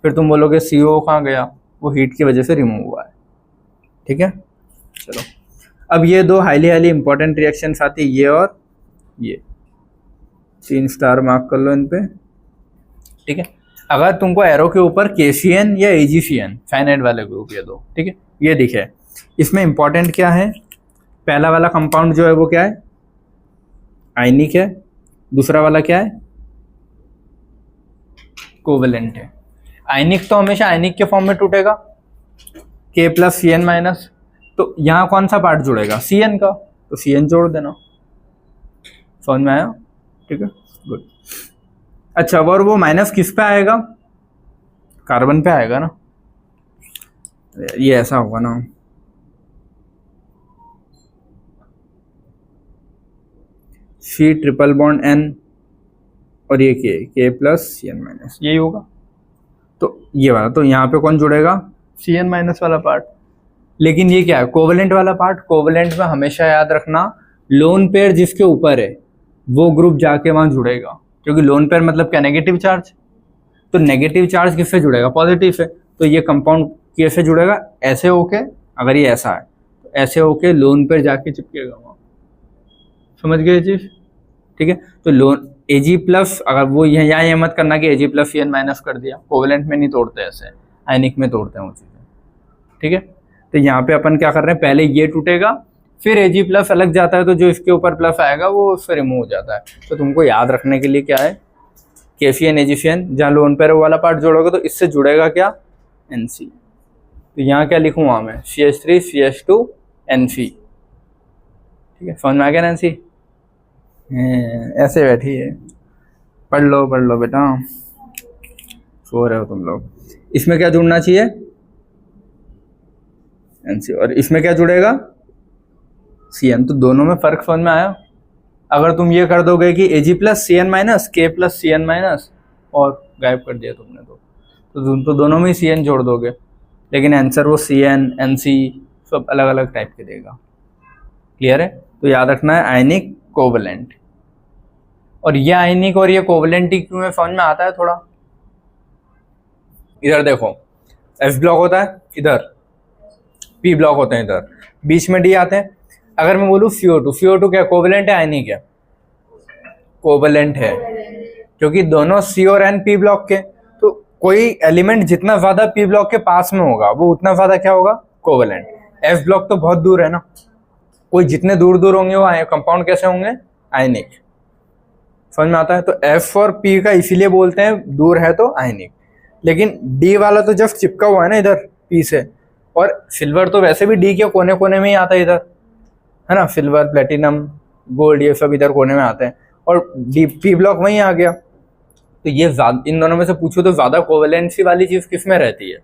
फिर तुम बोलोगे CO कहाँ गया, वो हीट की वजह से रिमूव हुआ है। ठीक है, चलो अब ये दो हाईली इंपॉर्टेंट रिएक्शंस आती है, ये और ये, 3 स्टार मार्क कर लो इन पे। ठीक है, अगर तुमको एरो के ऊपर KCN या AgCN फाइनाइट वाले ग्रुप ये दो, ठीक है, ये दिखे, इसमें इंपॉर्टेंट क्या है, पहला वाला कंपाउंड जो है वो क्या है, आयनिक है, दूसरा वाला क्या है, कोवेलेंट है। आयनिक तो हमेशा आयनिक के फॉर्म में टूटेगा, K प्लस CN माइनस, तो यहाँ कौन सा पार्ट जुड़ेगा, CN का, तो CN जोड़ देना। समझ में आया? ठीक है, गुड। अच्छा, और वो माइनस किस पे आएगा, कार्बन पे आएगा ना, ये ऐसा होगा ना, C ट्रिपल बॉन्ड N और ये K प्लस CN माइनस, यही होगा। तो ये वाला, तो यहाँ पे कौन जुड़ेगा, CN माइनस वाला पार्ट। लेकिन ये क्या है, कोवेलेंट वाला पार्ट। कोवेलेंट में हमेशा याद रखना, लोन पेयर जिसके ऊपर है वो ग्रुप जाके वहां जुड़ेगा, क्योंकि लोन पेयर मतलब क्या, नेगेटिव चार्ज। तो नेगेटिव चार्ज किससे जुड़ेगा, पॉजिटिव से। तो ये कंपाउंड कैसे जुड़ेगा, ऐसे होके, अगर ये ऐसा है तो ऐसे होके लोन पेयर जाके चिपकेगा वहां। समझ गए चीज? ठीक है, तो लोन Ag प्लस, अगर वो यहाँ ये मत करना कि Ag प्लस CN माइनस कर दिया, कोवेलेंट में नहीं तोड़ते ऐसे, आयनिक में तोड़ते हैं वो चीजें। ठीक है, तो यहाँ पे अपन क्या कर रहे हैं, पहले ये टूटेगा, फिर Ag प्लस अलग जाता है, तो जो इसके ऊपर प्लस आएगा वो उससे रिमूव हो जाता है। तो तुमको याद रखने के लिए क्या है, KCN AgCN, जहाँ लोन पेयर वाला पार्ट जोड़ोगे तो इससे जुड़ेगा क्या, NC। तो यहाँ क्या लिखूँ, वहाँ में CH3 CH2 NC। ठीक है, समझ में आ गया NC? ऐसे बैठी है, पढ़ लो बेटा, सो रहे हो तुम लोग। इसमें क्या जुड़ना चाहिए, NC, और इसमें क्या जुड़ेगा, CN। तो दोनों में फर्क समझ में आया? अगर तुम ये कर दोगे कि Ag plus CN minus, K plus CN minus, और गायब कर दिया तुमने, तो तुम तो दोनों में ही CN जोड़ दोगे, लेकिन आंसर वो CN NC सब अलग अलग टाइप के देगा। क्लियर है? तो याद रखना है आयनिक कोवेलेंट। और ये आयनिक और ये कोवेलेंट ही क्यों है, समझ में आता है थोड़ा। इधर देखो, F ब्लॉक होता है, इधर P ब्लॉक होते हैं, इधर बीच में D आते हैं। अगर मैं बोलूँ CO2 क्या कोवेलेंट है, आयनिक है, कोवेलेंट है, क्योंकि दोनों C और N P ब्लॉक के। तो कोई एलिमेंट जितना ज्यादा P ब्लॉक के पास में होगा वो उतना ज्यादा क्या होगा, कोवेलेंट। F ब्लॉक तो बहुत दूर है ना, कोई जितने दूर दूर होंगे वो कंपाउंड कैसे होंगे, आयनिक। समझ में आता है? तो F और P का इसीलिए बोलते हैं दूर है तो आयनिक। लेकिन D वाला तो जस्ट चिपका हुआ है ना इधर P से, और सिल्वर तो वैसे भी डी के कोने कोने में ही आता है इधर, है ना, सिल्वर प्लेटिनम गोल्ड ये सब इधर कोने में आते हैं, और डी पी ब्लॉक वहीं आ गया। तो ये इन दोनों में से पूछो तो ज़्यादा कोवेलेंसी वाली चीज़ किस में रहती है,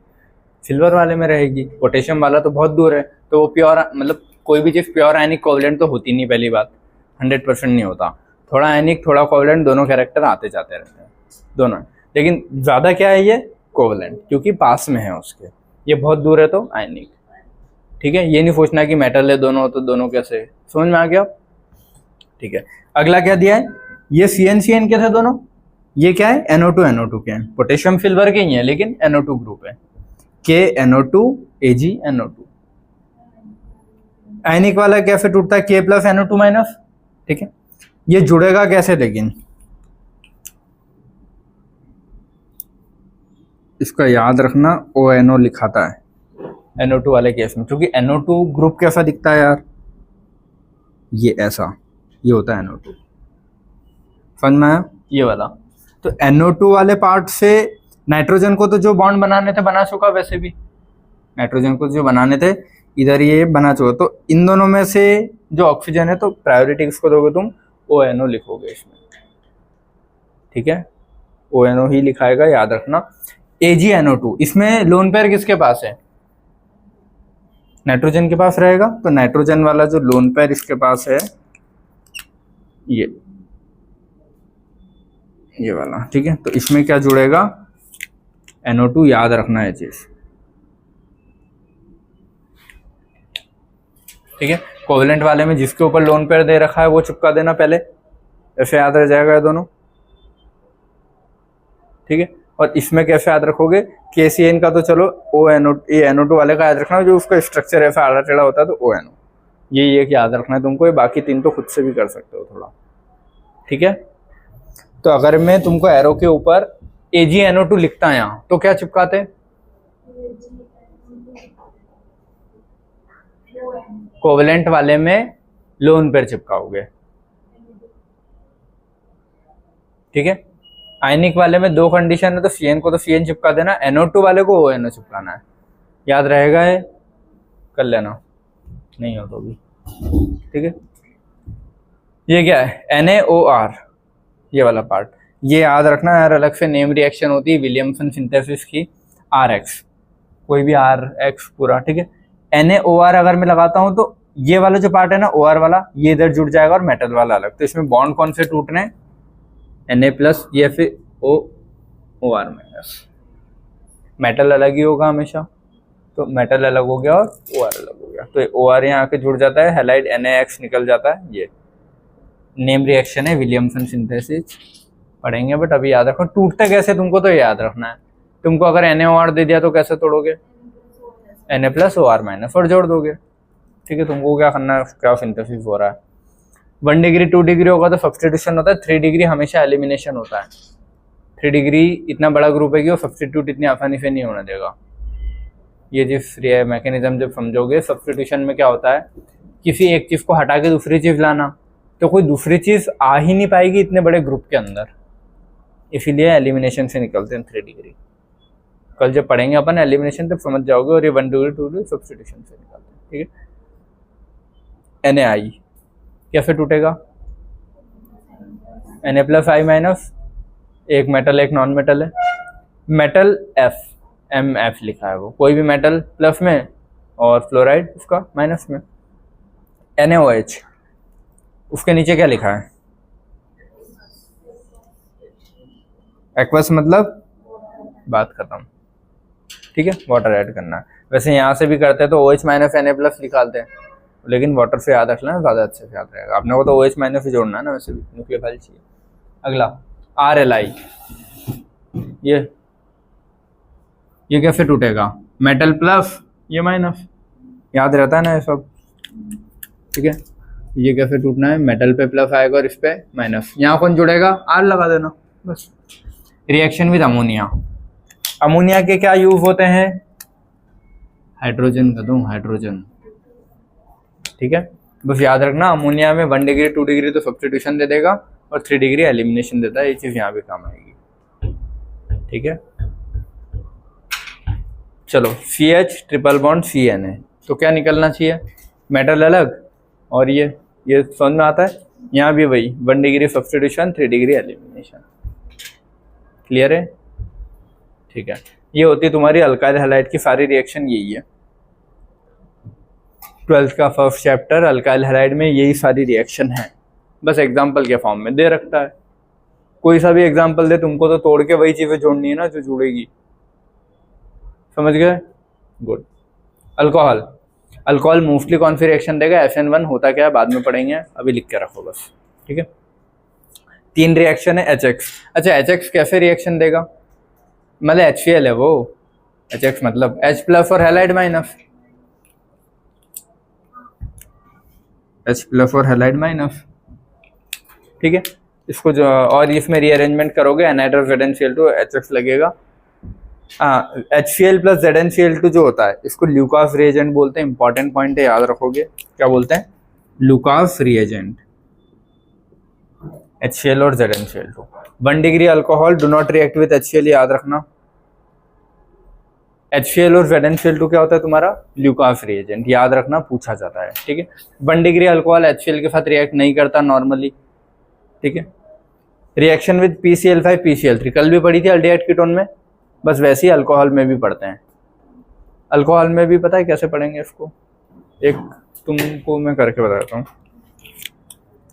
सिल्वर वाले में रहेगी। पोटेशियम वाला तो बहुत दूर है, तो वो प्योर, मतलब कोई भी चीज़ प्योर आयनिक कोवेलेंट तो होती नहीं, पहली बात 100% नहीं होता, थोड़ा आयनिक थोड़ा कोवेलेंट, दोनों कैरेक्टर आते जाते रहते हैं दोनों। लेकिन ज़्यादा क्या है ये कोवेलेंट, क्योंकि पास में है उसके, ये बहुत दूर है तो आयनिक। ठीक है, ये नहीं सोचना कि मेटल है दोनों तो दोनों कैसे, समझ में आ गया। ठीक है, अगला क्या दिया है, ये CN के थे दोनों, ये क्या है NO2 NO2 के हैं, पोटेशियम सिल्वर के ही है लेकिन NO2 ग्रुप है, KNO2 AgNO2। आयनिक वाला कैसे टूटता है, K + NO2 -। ठीक है, ये जुड़ेगा कैसे, लेकिन इसका याद रखना, ONO लिखाता है NO2 वाले केस में, क्योंकि NO2 ग्रुप कैसा दिखता है यार, ये ऐसा, ये होता है NO2, समझ में आया ये वाला। तो NO2 वाले पार्ट से नाइट्रोजन को तो जो बॉन्ड बनाने थे बना चुका, वैसे भी नाइट्रोजन को जो बनाने थे इधर ये बना चुका, तो इन दोनों में से जो ऑक्सीजन है तो प्रायोरिटी किसको दोगे तुम, ONO लिखोगे इसमें। ठीक है, ONO ही लिखाएगा, याद रखना। AgNO2, इसमें लोन पेयर किसके पास है, नाइट्रोजन के पास रहेगा, तो नाइट्रोजन वाला जो लोन पेयर इसके पास है ये वाला। ठीक है, तो इसमें क्या जुड़ेगा, NO2, याद रखना है चीज। ठीक है, कोवेलेंट वाले में जिसके ऊपर लोन पेयर दे रखा है वो चिपका देना पहले, ऐसे याद रह जाएगा ये दोनों। ठीक है, और इसमें कैसे याद रखोगे, KCN का तो चलो NO2 वाले का याद रखना, जो उसका स्ट्रक्चर ऐसा आड़ा टेढ़ा होता है तो ONO, ये याद रखना है तुमको, ये बाकी तीन तो खुद से भी कर सकते हो थोड़ा। ठीक है, तो अगर मैं तुमको एरो के ऊपर AgNO2 लिखता है यहाँ, तो क्या चिपकाते, कोवेलेंट वाले में लोन पेयर चिपकाओगे। ठीक है, आयनिक वाले में दो कंडीशन है, तो CN को तो CN चिपका देना, NO2 वाले को ONO चिपकाना है, याद रहेगा, है कर लेना, नहीं हो तो भी। ठीक है, ये क्या है NaOR, ये वाला पार्ट, ये याद रखना यार, अलग से नेम रिएक्शन होती है विलियमसन सिंथेसिस की, RX, कोई भी RX पूरा। ठीक है, NaOR अगर मैं लगाता हूं तो ये वाला जो पार्ट है ना OR वाला, ये इधर जुड़ जाएगा और मेटल वाला अलग, तो इसमें बॉन्ड कौन से टूटने हैं, Na+, ये फिर OR-, मेटल अलग ही होगा हमेशा, तो मेटल अलग हो गया और OR अलग हो गया, तो OR यहाँ आके जुड़ जाता है, हैलाइड NaX निकल जाता है, ये नेम रिएक्शन है विलियमसन सिंथेसिस, पढ़ेंगे बट अभी याद रखो। टूटते कैसे तुमको तो याद रखना है, तुमको अगर NaOR दे दिया तो कैसे तोड़ोगे, Na+OR- और जोड़ दोगे। ठीक है, तुमको क्या करना है, क्या सिंथेसिस हो रहा है, 1 डिग्री 2 डिग्री होगा तो सब्सटीट्यूशन होता है, 3 डिग्री हमेशा एलिमिनेशन होता है। 3 डिग्री इतना बड़ा ग्रुप है कि वो सब्सटीट्यूट इतनी आसानी से नहीं होने देगा। ये जिस मैकेनिज्म जब समझोगे, सब्सटीट्यूशन में क्या होता है, किसी एक चीज़ को हटा के दूसरी चीज़ लाना, तो कोई दूसरी चीज़ आ ही नहीं पाएगी इतने बड़े ग्रुप के अंदर, इसीलिए एलिमिनेशन से निकलते हैं 3 डिग्री। कल जब पढ़ेंगे अपन एलिमिनेशन तब समझ जाओगे, और ये 1 डिग्री 2 डिग्री सब्सटीट्यूशन से निकलते हैं। ठीक है, Na कैसे टूटेगा, Na+I-, एक मेटल एक नॉन मेटल है, मेटल MF लिखा है, वो कोई भी मेटल प्लस में और फ्लोराइड उसका माइनस में। NaOH, उसके नीचे क्या लिखा है, एक्वस, मतलब बात खत्म। ठीक है, वाटर ऐड करना है, वैसे यहाँ से भी करते हैं तो OH- Na+ निकालते हैं, लेकिन वाटर से याद रखना है, ज़्यादा अच्छे से याद रहेगा। आपने को तो OH- से जोड़ना है ना, वैसे भी न्यूक्लियोफाइल चाहिए। अगला RLI, ये कैसे टूटेगा, मेटल प्लस ये माइनस, याद रहता है ना ये सब। ठीक है, ये कैसे टूटना है, मेटल पे प्लस आएगा और इस पे माइनस, यहाँ कौन जुड़ेगा, R लगा देना बस। रिएक्शन विद अमोनिया, अमोनिया के क्या यूज होते हैं, हाइड्रोजन का दूं, हाइड्रोजन। ठीक है, बस याद रखना, अमोनिया में 1 डिग्री 2 डिग्री तो सब्स्टिट्यूशन दे देगा और 3 डिग्री एलिमिनेशन देता है, ये चीज़ यहाँ भी काम आएगी। ठीक है, चलो CH ट्रिपल बॉन्ड CN है, तो क्या निकलना चाहिए, मेटल अलग और ये समझ में आता है। यहाँ भी वही 1 degree substitution 3 degree elimination. Clear है, ठीक है। ये होती है तुम्हारी अल्काइल हैलाइड की सारी रिएक्शन, यही है 12th का फर्स्ट चैप्टर अल्काइल हैलाइड में यही सारी रिएक्शन है, बस एग्जाम्पल के फॉर्म में दे रखता है। कोई सा भी एग्जाम्पल दे तुमको तो तोड़ के वही चीज़ें जोड़नी है ना जो जुड़ेगी, समझ गए, गुड। अल्कोहल, अल्कोहल मोस्टली कौन सी रिएक्शन देगा, SN1 होता क्या है बाद में पढ़ेंगे, अभी लिख के रखो बस, ठीक है। 3 रिएक्शन है HX। अच्छा HX कैसे रिएक्शन देगा, मतलब HCl है वो, HX मतलब H प्लस और हैलाइड माइनस, H प्लस और हैलाइड माइनस, ठीक है। इसको जो और इसमें रीअरेंजमेंट करोगे एनाइड्रस ZnCl2 HX लगेगा। हाँ HCl प्लस ZnCl2 जो होता है इसको ल्यूकास रिएजेंट बोलते हैं, इंपॉर्टेंट पॉइंट है याद रखोगे, क्या बोलते हैं, ल्यूकास रिएजेंट, HCl और ZnCl2। 1 degree alcohol do not react with HCl, याद रखना। HCl और ZnCl2 क्या होता है तुम्हारा, ल्यूकास रिएजेंट, याद रखना, पूछा जाता है, ठीक है। 1 डिग्री अल्कोहल HCl के साथ रिएक्ट नहीं करता नॉर्मली, ठीक है। रिएक्शन विद PCl5 PCl3 कल भी पढ़ी थी अल्डिहाइड कीटोन में, बस वैसे ही अल्कोहल में भी पढ़ते हैं। अल्कोहल में भी पता है कैसे पढ़ेंगे इसको, एक तुमको मैं करके बताता हूँ,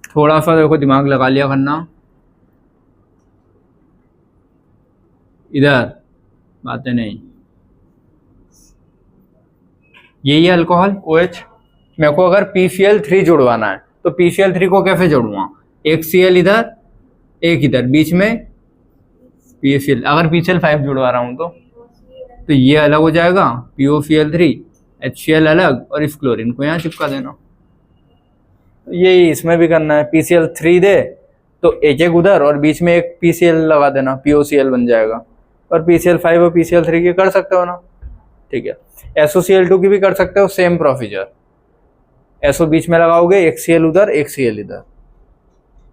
थोड़ा सा देखो दिमाग लगा लिया करना, इधर बातें नहीं। यही है अल्कोहल OH, मेरे को अगर PCl3 जुड़वाना है तो PCl3 को कैसे जोड़ूंगा, एक Cl इधर एक इधर, बीच में PCl, अगर PCl5 जुड़वा रहा हूँ तो ये अलग हो जाएगा POCl3, HCl अलग, और इस क्लोरीन को यहाँ चिपका देना। यही इसमें भी करना है, PCl3 दे तो एक उधर और बीच में एक PCl लगा देना, POCl बन जाएगा। और PCl5 और PCl3 की कर सकते हो ना, ठीक है। SOCl2 की भी कर सकते हो, सेम प्रोसीजर, SO बीच में लगाओगे, एक Cl उधर एक Cl इधर,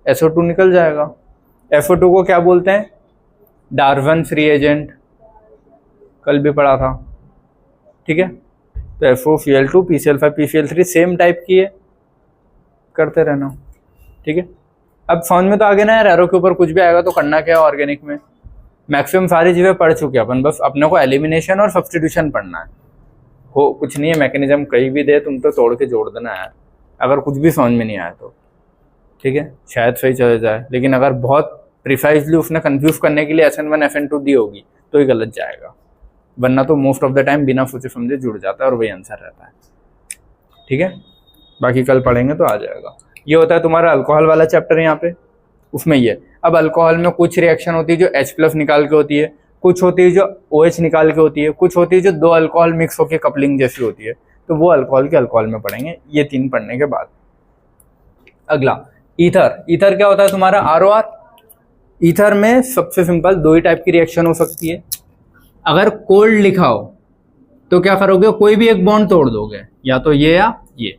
SO2 निकल जाएगा। FO2 को क्या बोलते हैं, डार्वन्स रिएजेंट, कल भी पढ़ा था, ठीक है। तो FOCl2 PCl5 PCl3 same type की है, करते रहना, ठीक है। अब समझ में तो आगे ना यार, एरो के ऊपर कुछ भी आएगा तो करना क्या है, ऑर्गेनिक में मैक्सिमम सारी चीज़ें पढ़ चुके हैं अपन, बस अपने को एलिमिनेशन और सब्स्टिट्यूशन पढ़ना है, हो कुछ नहीं है, मैकेनिज्म कहीं भी दे तुम तो तोड़ के जोड़ देना है, अगर कुछ भी समझ में नहीं आया तो, ठीक है, शायद सही चले जाए, लेकिन अगर बहुत प्रिसाइजली उसने कंफ्यूज करने के लिए SN1 SN2 दी होगी तो ही गलत जाएगा, वरना तो मोस्ट ऑफ द टाइम बिना सोचे समझे जुड़ जाता है और वही आंसर रहता है, ठीक है। बाकी कल पढ़ेंगे तो आ जाएगा। ये होता है तुम्हारा अल्कोहल वाला चैप्टर यहाँ पे, उसमें ये। अब अल्कोहल में कुछ रिएक्शन होती है जो H प्लस निकाल के होती है, कुछ होती है जो OH निकाल के होती है, कुछ होती है जो 2 अल्कोहल मिक्स होकर कपलिंग जैसी होती है, तो वो अल्कोहल के अल्कोहल में पढ़ेंगे, ये 3 पढ़ने के बाद। अगला ईथर, ईथर क्या होता है तुम्हारा, ROR। ईथर में सबसे सिंपल 2 ही टाइप की रिएक्शन हो सकती है, अगर कोल्ड लिखा हो तो क्या करोगे, कोई भी एक बॉन्ड तोड़ दोगे, या तो ये या ये।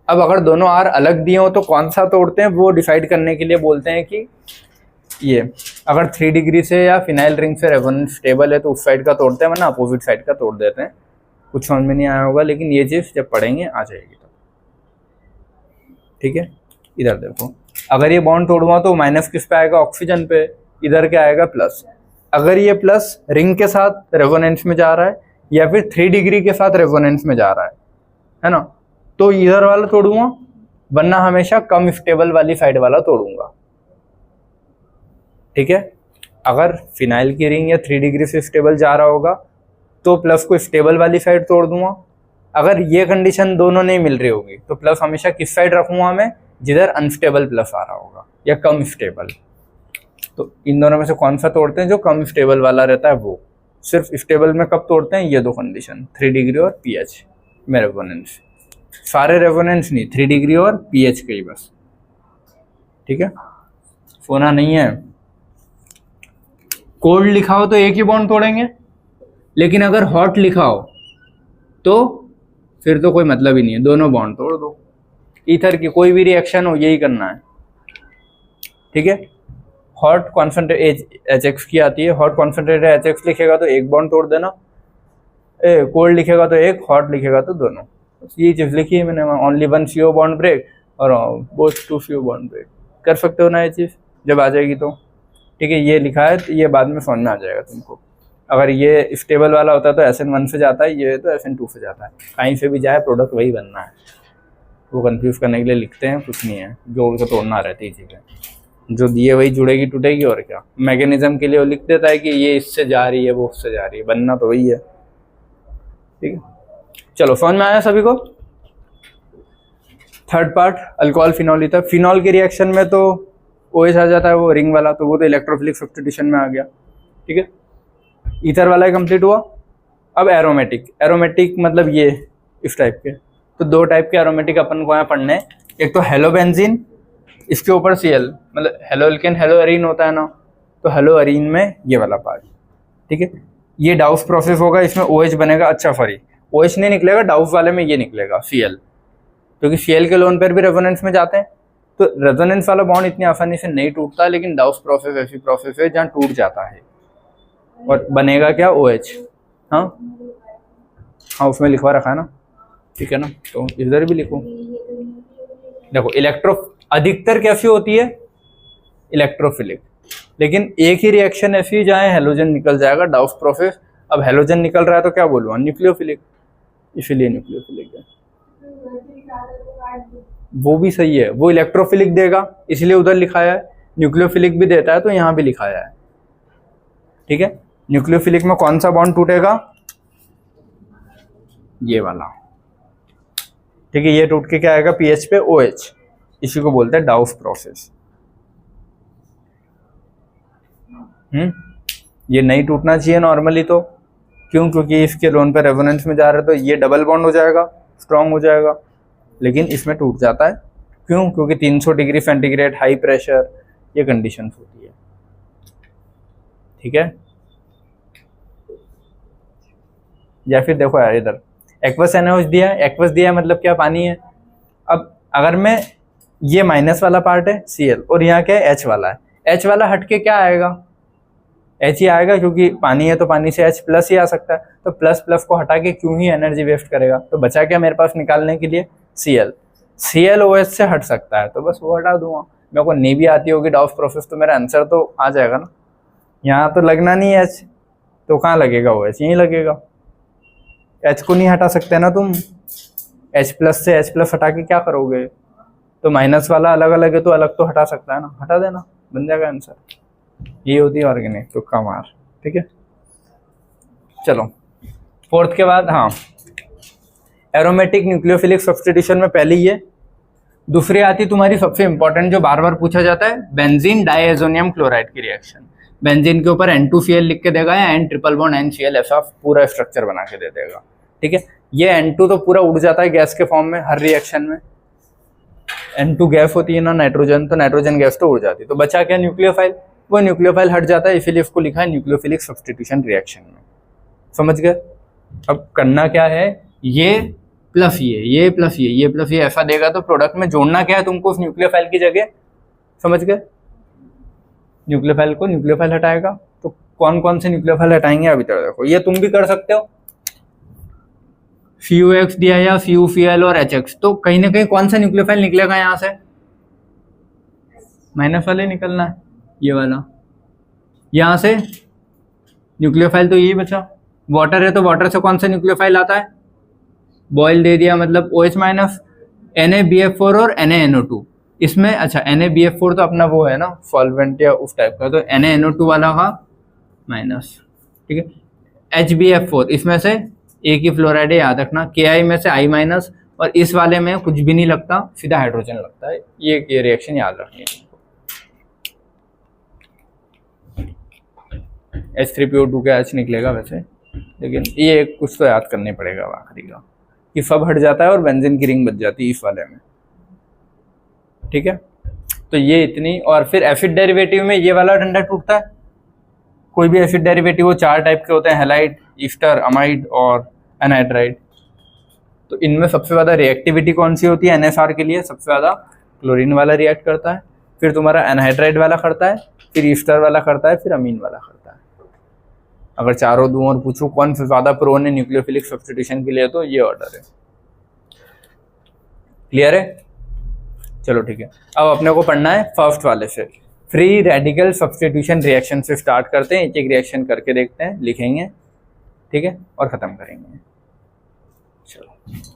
अब अगर दोनों R अलग दिए हो तो कौन सा तोड़ते हैं वो डिसाइड करने के लिए बोलते हैं कि ये, अगर 3 डिग्री से या फिनाइल रिंग से रेजोनेंस स्टेबल है तो उस साइड का तोड़ते हैं, वरना अपोजिट साइड का तोड़ देते हैं। कुछ समझ में नहीं आया होगा, लेकिन ये चीज़ जब पढ़ेंगे आ जाएगी तो, ठीक है। इधर देखो, अगर ये बॉन्ड तोड़ूंगा तो माइनस किस पे आएगा, ऑक्सीजन पे, इधर क्या आएगा, प्लस। अगर ये प्लस रिंग के साथ रेजोनेंस में जा रहा है या फिर 3 डिग्री के साथ रेजोनेंस में जा रहा है ना, तो इधर वाला तोड़ूंगा, वरना हमेशा कम स्टेबल वाली साइड वाला तोड़ूंगा, ठीक है। अगर फिनाइल की रिंग या 3 डिग्री से स्टेबल जा रहा होगा तो प्लस को स्टेबल वाली साइड तोड़ दूंगा। अगर ये कंडीशन दोनों नहीं मिल रही होगी तो प्लस हमेशा किस साइड रखूंगा मैं, जिधर अनस्टेबल प्लस आ रहा होगा या कम स्टेबल। तो इन दोनों में से कौन सा तोड़ते हैं, जो कम स्टेबल वाला रहता है वो। सिर्फ स्टेबल में कब तोड़ते हैं, ये 2 कंडीशन, 3 डिग्री और pH में रेजोनेंस। सारे रेजोनेंस नहीं, 3 डिग्री और pH के ही बस, ठीक है। सोना नहीं है। कोल्ड लिखा हो तो एक ही बॉन्ड तोड़ेंगे, लेकिन अगर हॉट लिखा हो तो फिर तो कोई मतलब ही नहीं है, दोनों बॉन्ड तोड़ दो। ईथर की कोई भी रिएक्शन हो यही करना है, ठीक है। हॉट कॉन्सेंट्रेट HX की आती है, हॉट कॉन्सेंट्रेटेड HX लिखेगा तो एक बॉन्ड तोड़ देना, कोल्ड लिखेगा तो एक, हॉट लिखेगा तो दोनों। ये चीज़ लिखी है मैंने, only one CO bond break और both two CO bond break. कर सकते हो ना ये चीज़ जब आ जाएगी तो, ठीक है। ये लिखा है तो ये बाद में समझ में आ जाएगा तुमको। अगर ये स्टेबल वाला होता है तो SN1 से जाता है, ये तो SN2 से जाता है, कहीं से भी जाए प्रोडक्ट वही बनना है। वो कंफ्यूज करने के लिए लिखते हैं, कुछ नहीं है, जोड़ के तोड़ना रहती है चीज़ें, जो दिए वही जुड़ेगी टूटेगी, और क्या। मैकेनिज्म के लिए वो लिख देता है कि ये इससे जा रही है, वो उससे जा रही है, बनना तो वही है, ठीक है। चलो समझ में आया सभी को। Third part alcohol phenol ether. Phenol के रिएक्शन में तो OH आ जाता है, वो रिंग वाला, तो वो तो इलेक्ट्रोफिलिक सब्स्टिट्यूशन में आ गया, ठीक है। ईथर वाला कंप्लीट हुआ। अब एरोमेटिक। एरोमेटिक मतलब ये इस टाइप के, तो दो टाइप के एरोमेटिक अपन को यहाँ पढ़ने हैं। एक तो हेलोबेंजीन, इसके ऊपर Cl, मतलब हेलो एल्केन हेलो एरीन होता है ना, तो हेलो एरीन में ये वाला पार्ट, ठीक है। ये डाउस प्रोसेस होगा, इसमें OH बनेगा। अच्छा सॉरी, OH नहीं निकलेगा, डाउस वाले में ये निकलेगा Cl, क्योंकि Cl के लोन पेयर भी रेजोनेंस में जाते हैं, तो रेजोनेंस वाला बॉन्ड इतनी आसानी से नहीं टूटता, लेकिन डाउस प्रोसेस ऐसी प्रोसेस है जहाँ टूट जाता है और बनेगा क्या, OH। हाँ हाँ, उसमें लिखवा रखा है ना, ठीक है ना, तो इधर भी लिखो। देखो इलेक्ट्रो अधिकतर कैसी होती है, इलेक्ट्रोफिलिक, लेकिन एक ही रिएक्शन ऐसी है जहाँ हेलोजन निकल जाएगा, डाउस प्रोसेस। अब हेलोजन निकल रहा है तो क्या बोलूँ, न्यूक्लियोफिलिक, इसीलिए न्यूक्लियोफिलिक है। वो भी सही है, वो इलेक्ट्रोफिलिक देगा इसलिए उधर लिखाया है, न्यूक्लियोफिलिक भी देता है तो यहाँ भी लिखाया है, ठीक है। न्यूक्लियोफिलिक में कौन सा बॉन्ड टूटेगा, ये वाला, ठीक है। ये टूट के क्या आएगा, पीएच पे OH, इसी को बोलते हैं डाउस प्रोसेस। ये नहीं टूटना चाहिए नॉर्मली, तो क्यों, क्योंकि इसके लोन पे रेजोनेंस में जा रहा है, तो ये डबल बॉन्ड हो जाएगा, स्ट्रांग हो जाएगा, लेकिन इसमें टूट जाता है। क्यों, क्योंकि 300 डिग्री सेंटीग्रेड हाई प्रेशर, ये कंडीशंस होती है, ठीक है। या फिर देखो यार, इधर एक्वस NaOH दिया है, एक्वस दिया है मतलब क्या, पानी है। अब अगर मैं, ये माइनस वाला पार्ट है Cl और यहाँ क्या है, H वाला है, H वाला हट के क्या आएगा, H ही आएगा, क्योंकि पानी है तो पानी से H प्लस ही आ सकता है, तो प्लस प्लस को हटा के क्यों ही एनर्जी वेस्ट करेगा, तो बचा क्या मेरे पास निकालने के लिए, Cl। Cl OH से हट सकता है तो बस वो हटा दूंगा। मेरे को नहीं भी आती होगी डाउस प्रोसेस तो मेरा आंसर तो आ जाएगा ना। यहाँ तो लगना नहीं है H, तो कहाँ लगेगा OH, यहीं लगेगा। H को नहीं हटा सकते ना तुम, H प्लस से H प्लस हटा के क्या करोगे, तो माइनस वाला अलग अलग है तो अलग तो हटा सकता है ना, हटा देना, बन जाएगा आंसर। ये होती है ऑर्गेनिक, तो तुक्का मार, ठीक है। चलो फोर्थ के बाद, हाँ एरोमेटिक न्यूक्लियोफिलिक सब्स्टिट्यूशन में पहले ये, दूसरी आती तुम्हारी सबसे इंपॉर्टेंट जो बार बार पूछा जाता है, बेंजीन डाइएजोनियम क्लोराइड की रिएक्शन। बेंजीन के ऊपर N2Cl लिख के देगा या N ट्रिपल बॉन्ड NCl, ऐसा पूरा स्ट्रक्चर बना के दे देगा, ठीक है। ये N2 तो पूरा उड़ जाता है गैस के फॉर्म में हर रिएक्शन में, N2 गैस होती है ना नाइट्रोजन, तो नाइट्रोजन गैस तो उड़ जाती है, तो बचा क्या, न्यूक्लियोफाइल, वो न्यूक्लियोफाइल हट जाता है, इसीलिए इसको लिखा है न्यूक्लियोफिलिक सब्स्टिट्यूशन रिएक्शन में, समझ गए। अब करना क्या है, ये प्लस ये प्लस ये प्लस ये ऐसा देगा, तो प्रोडक्ट में जोड़ना क्या है तुमको उस न्यूक्लियोफाइल की जगह, समझ गए। न्यूक्लियोफाइल को न्यूक्लियोफाइल हटाएगा, तो कौन कौन से न्यूक्लियोफाइल हटाएंगे अभी तक देखो, ये तुम भी कर सकते हो। CuX दिया या CuCl और HX, तो कहीं ना कहीं कौन सा न्यूक्लियोफाइल निकलेगा यहाँ से, माइनस वाले निकलना है, ये वाला। यहाँ से न्यूक्लियोफाइल तो यही बचा, वाटर है तो वाटर से कौन सा न्यूक्लियोफाइल आता है, बॉयल दे दिया मतलब OH माइनस, NaBF4 और NaNO2 इसमें। अच्छा NaBF4 तो अपना वो है ना सॉल्वेंट या उस टाइप का, तो NaNO2 वाला का माइनस, ठीक है। HBF4 इसमें से एक ही फ्लोराइड है, याद रखना, Ki में से I माइनस, और इस वाले में कुछ भी नहीं लगता, सीधा हाइड्रोजन लगता है, ये रिएक्शन याद रखनी है। H3PO2 का H निकलेगा वैसे, लेकिन ये कुछ तो याद करने पड़ेगा आखिरी का, कि सब हट जाता है और बेंजीन की रिंग बच जाती है इस वाले में, ठीक है। तो ये इतनी, और फिर एसिड डेरिवेटिव में ये वाला डंडा टूटता है। कोई भी एसिड डेरिवेटिव वो 4 टाइप के होते हैं, हैलाइड, ईस्टर, अमाइड और एनहाइड्राइड। तो इनमें सबसे ज़्यादा रिएक्टिविटी कौन सी होती है, NSR के लिए सबसे ज़्यादा क्लोरीन वाला रिएक्ट करता है, फिर तुम्हारा एनहाइड्राइड वाला करता है, फिर ईस्टर वाला करता है, फिर अमीन वाला करता है। अगर चारों दूं और पूछूं कौन से ज़्यादा प्रोन है न्यूक्लियोफिलिक सब्स्टिट्यूशन के लिए, तो ये ऑर्डर है। क्लियर है? चलो ठीक है, अब अपने को पढ़ना है फर्स्ट वाले से, फ्री रेडिकल सब्स्टिट्यूशन रिएक्शन से स्टार्ट करते हैं, एक एक रिएक्शन करके देखते हैं, लिखेंगे, ठीक है, और ख़त्म करेंगे। चलो